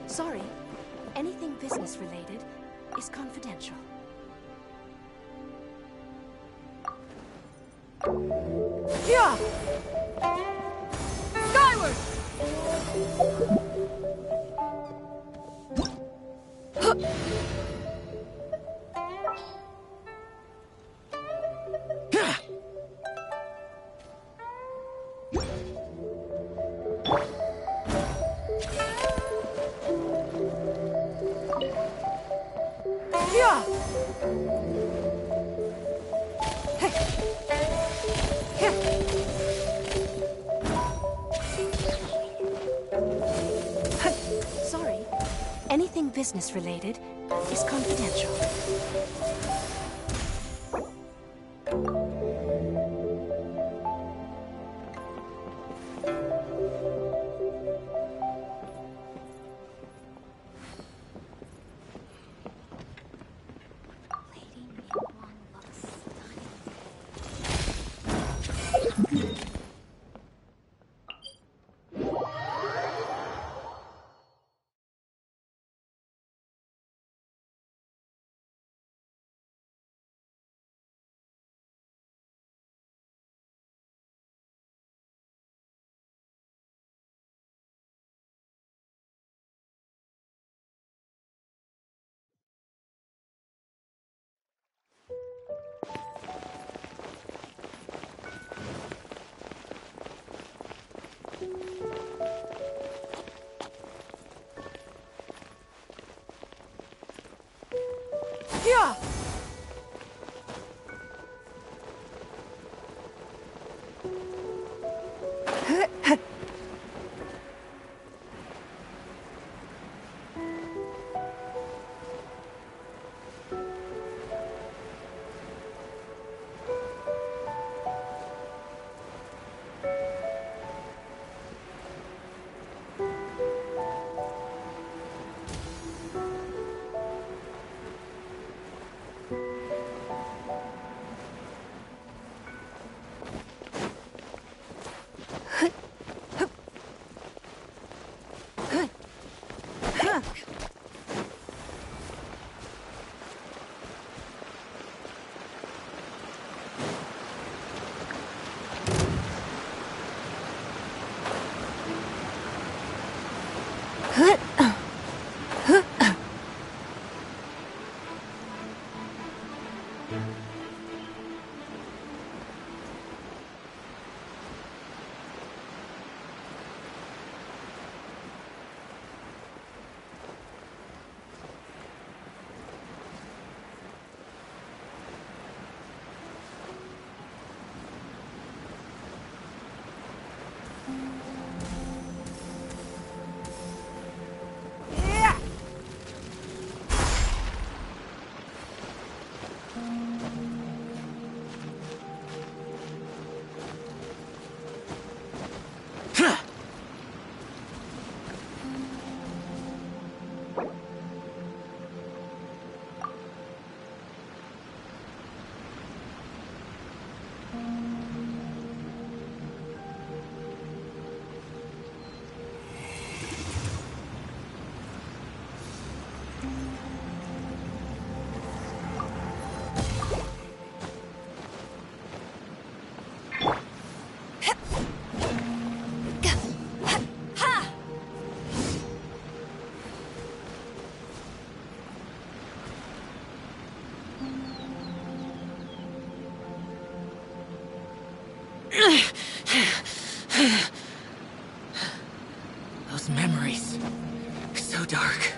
Sorry, anything business related is confidential. Yeah! Skyward! Sorry, anything business related is confidential. Yeah! Those memories. So dark.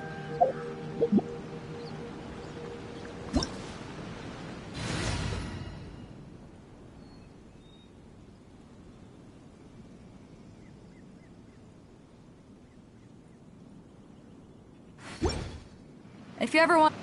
If you ever want...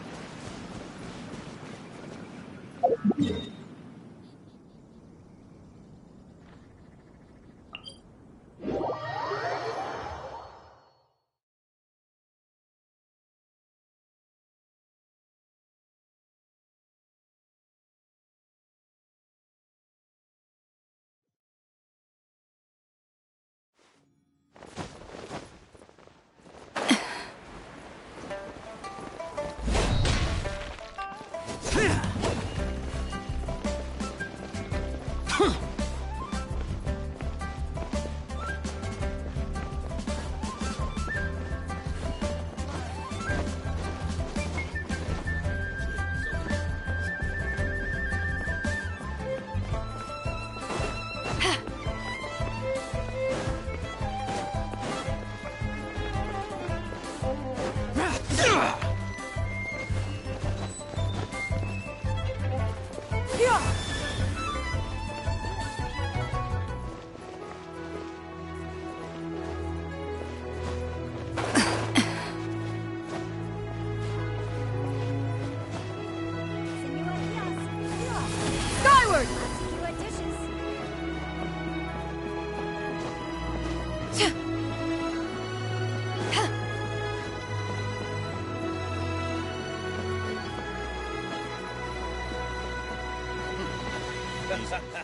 Skyward!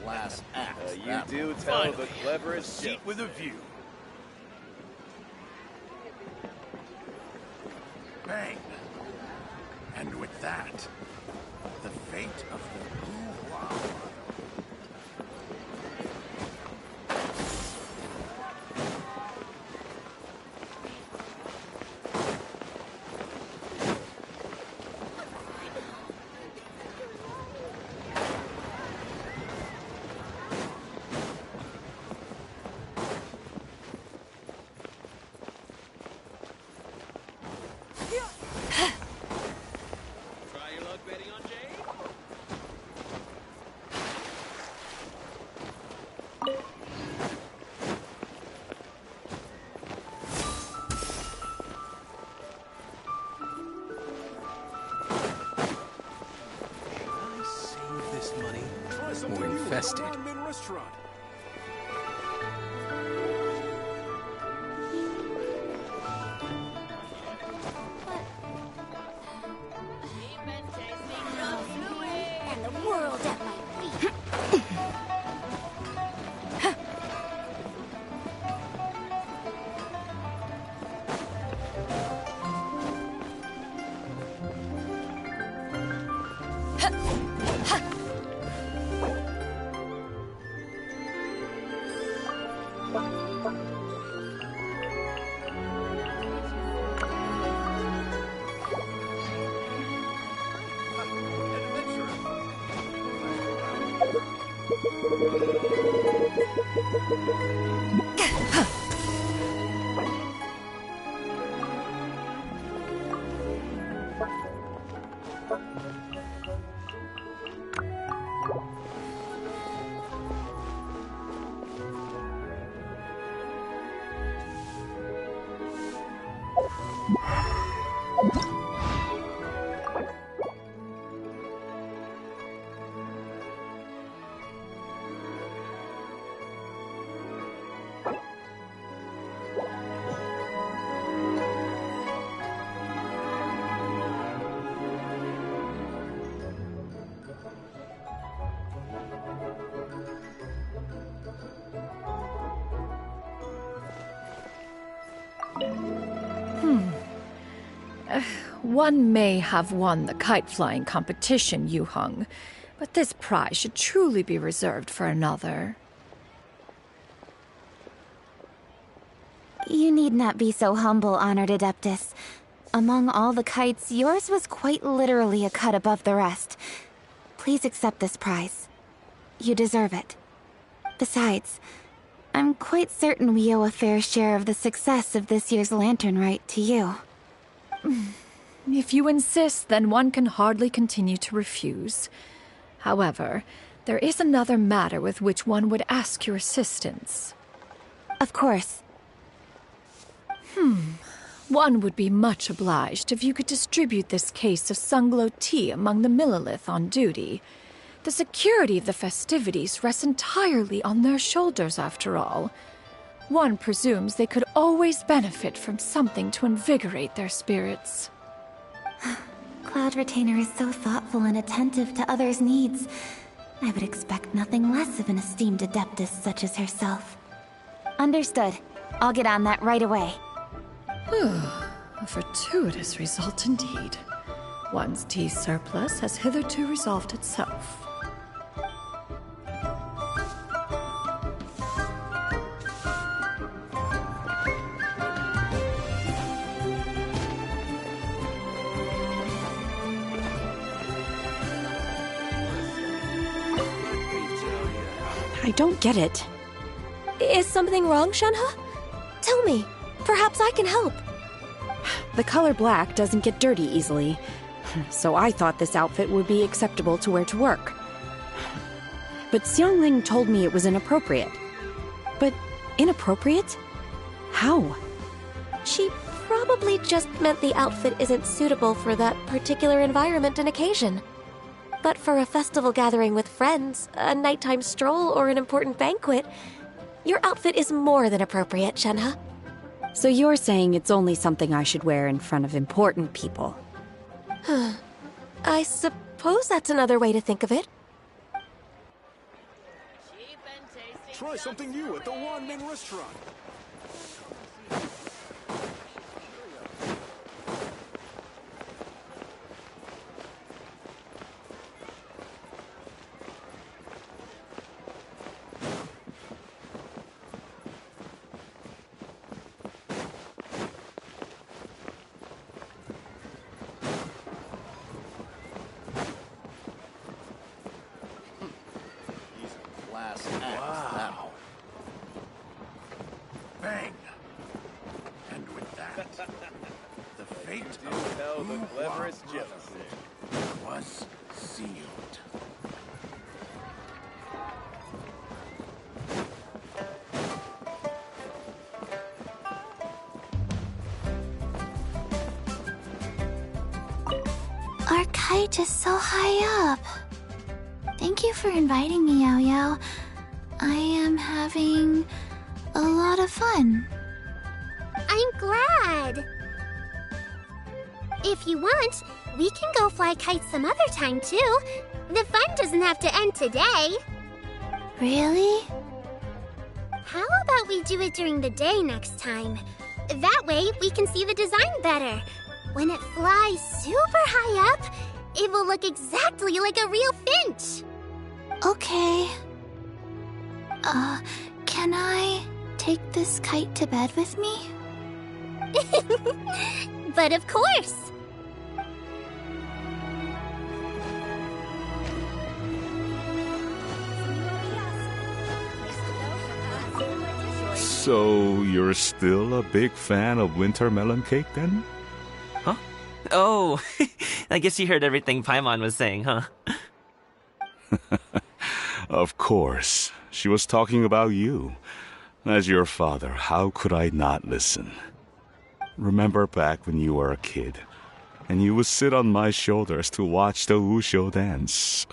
Class act. You do tell the cleverest seat with a view. Bang. And with that, the fate of the Blue We're infested. And the world at my feet. One may have won the kite-flying competition you hung, but this prize should truly be reserved for another. You need not be so humble, honored Adeptus. Among all the kites, yours was quite literally a cut above the rest. Please accept this prize. You deserve it. Besides, I'm quite certain we owe a fair share of the success of this year's lantern rite to you. If you insist, then one can hardly continue to refuse. However, there is another matter with which one would ask your assistance. Of course. One would be much obliged if you could distribute this case of Sunglow tea among the Millilith on duty. The security of the festivities rests entirely on their shoulders, after all. One presumes they could always benefit from something to invigorate their spirits. Cloud Retainer is so thoughtful and attentive to others' needs. I would expect nothing less of an esteemed Adeptus such as herself. Understood. I'll get on that right away. A fortuitous result indeed. One's tea surplus has hitherto resolved itself. I don't get it. Is something wrong, Shenhe? Tell me. Perhaps I can help. The color black doesn't get dirty easily, so I thought this outfit would be acceptable to wear to work. But Xiangling told me it was inappropriate. But inappropriate? How? She probably just meant the outfit isn't suitable for that particular environment and occasion. But for a festival gathering with friends, a nighttime stroll, or an important banquet, your outfit is more than appropriate, Shenhe. So you're saying it's only something I should wear in front of important people? I suppose that's another way to think of it. Try something new at the one-man restaurant. Wow. Bang. And with that, the fate of tell the cleverest Brotherhood was sealed. Our kite is so high up. Thank you for inviting me, Yao Yao. I am having a lot of fun. I'm glad. If you want, we can go fly kites some other time, too. The fun doesn't have to end today. Really? How about we do it during the day next time? That way, we can see the design better. When it flies super high up, it will look exactly like a real finch. Okay. Can I take this kite to bed with me? But of course. So, you're still a big fan of winter melon cake then? Huh? Oh, I guess you heard everything Paimon was saying, huh? Of course. She was talking about you. As your father, how could I not listen? Remember back when you were a kid, and you would sit on my shoulders to watch the Wushou dance.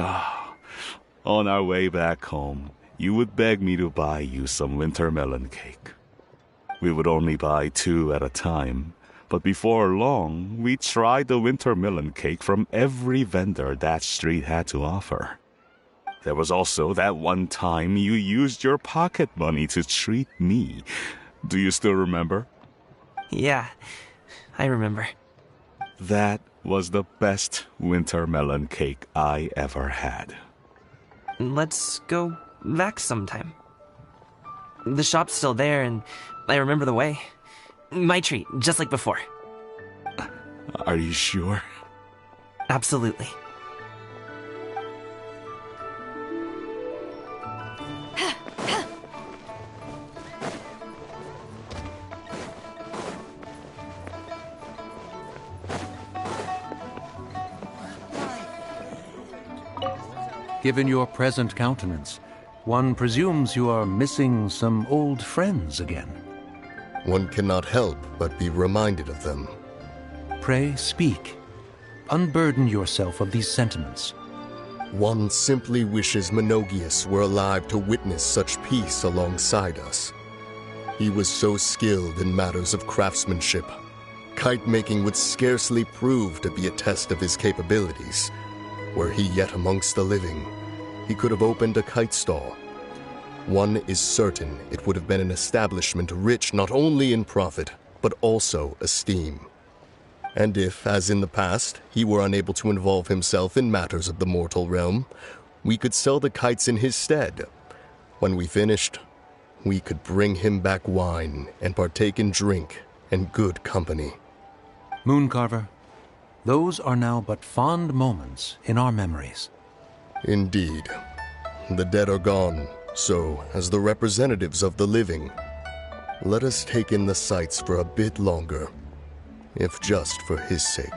On our way back home, you would beg me to buy you some winter melon cake. We would only buy 2 at a time, but before long, we tried the winter melon cake from every vendor that street had to offer. There was also that one time you used your pocket money to treat me. Do you still remember? Yeah, I remember. That was the best winter melon cake I ever had. Let's go back sometime. The shop's still there, and I remember the way. My treat, just like before. Are you sure? Absolutely. Given your present countenance, one presumes you are missing some old friends again. One cannot help but be reminded of them. Pray speak. Unburden yourself of these sentiments. One simply wishes Menogius were alive to witness such peace alongside us. He was so skilled in matters of craftsmanship. Kite-making would scarcely prove to be a test of his capabilities. Were he yet amongst the living, he could have opened a kite stall. One is certain it would have been an establishment rich not only in profit, but also esteem. And if, as in the past, he were unable to involve himself in matters of the mortal realm, we could sell the kites in his stead. When we finished, we could bring him back wine and partake in drink and good company. Mooncarver, those are now but fond moments in our memories. Indeed. The dead are gone, so, as the representatives of the living, let us take in the sights for a bit longer, if just for his sake.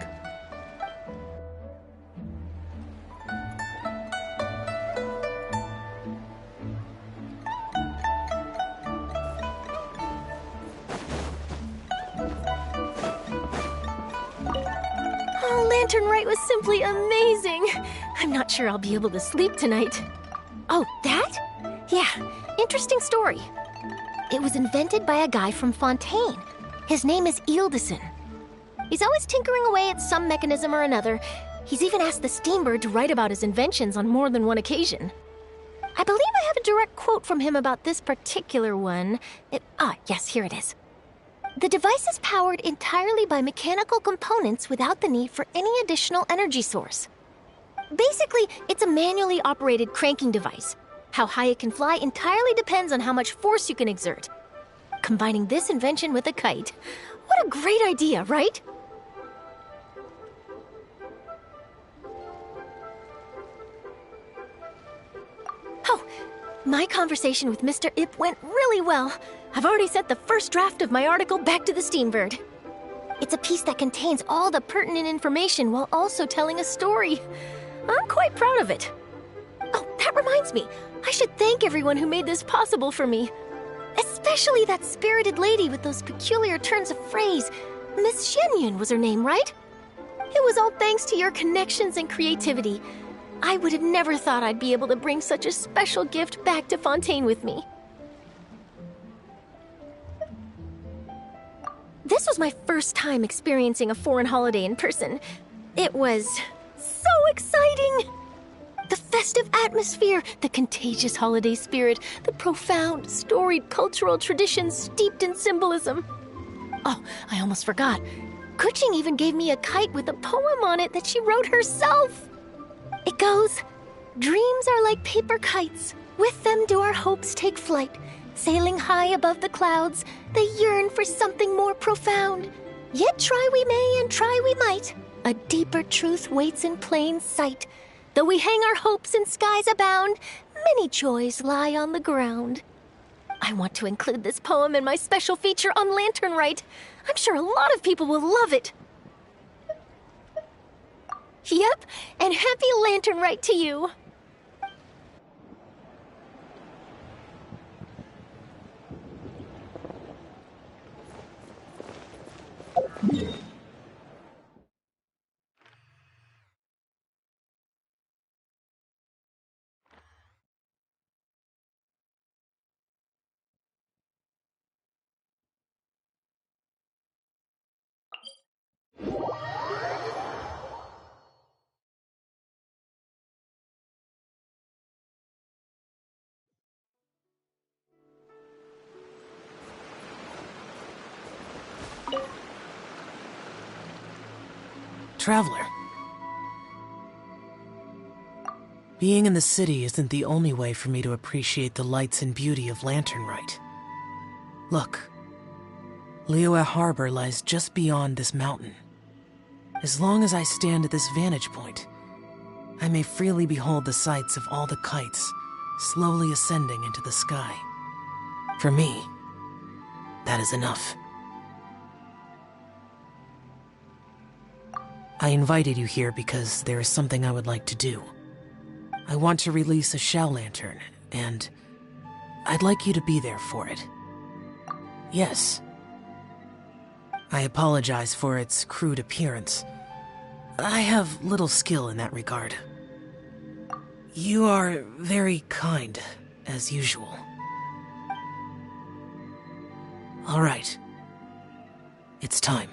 Oh, Lantern Rite was simply amazing. I'm not sure I'll be able to sleep tonight. Oh, that? Yeah, interesting story. It was invented by a guy from Fontaine. His name is Ildison. He's always tinkering away at some mechanism or another. He's even asked the Steambird to write about his inventions on more than one occasion. I believe I have a direct quote from him about this particular one. Yes, here it is. The device is powered entirely by mechanical components without the need for any additional energy source. Basically, it's a manually operated cranking device. How high it can fly entirely depends on how much force you can exert. Combining this invention with a kite. What a great idea, right? Oh, my conversation with Mr. Ip went really well. I've already sent the first draft of my article back to the Steambird. It's a piece that contains all the pertinent information while also telling a story. I'm quite proud of it. Oh, that reminds me. I should thank everyone who made this possible for me. Especially that spirited lady with those peculiar turns of phrase. Miss Shenyun was her name, right? It was all thanks to your connections and creativity. I would have never thought I'd be able to bring such a special gift back to Fontaine with me. This was my first time experiencing a foreign holiday in person. It was so exciting! The festive atmosphere, the contagious holiday spirit, the profound, storied cultural traditions steeped in symbolism. Oh, I almost forgot. Kuching even gave me a kite with a poem on it that she wrote herself. It goes, "Dreams are like paper kites. With them do our hopes take flight. Sailing high above the clouds, they yearn for something more profound. Yet try we may and try we might. A deeper truth waits in plain sight. Though we hang our hopes in skies abound, many joys lie on the ground." I want to include this poem in my special feature on Lantern Rite. I'm sure a lot of people will love it. Yep, and happy Lantern Rite to you. Traveler. Being in the city isn't the only way for me to appreciate the lights and beauty of Lantern Rite. Look, Liyue Harbor lies just beyond this mountain. As long as I stand at this vantage point, I may freely behold the sights of all the kites slowly ascending into the sky. For me, that is enough. I invited you here because there is something I would like to do. I want to release a shell lantern, and I'd like you to be there for it. Yes. I apologize for its crude appearance. I have little skill in that regard. You are very kind, as usual. All right. It's time.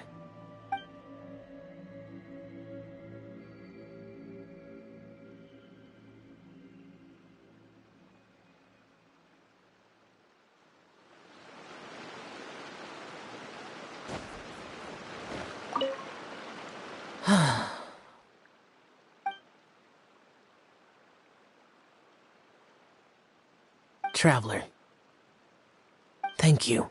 Traveler. Thank you.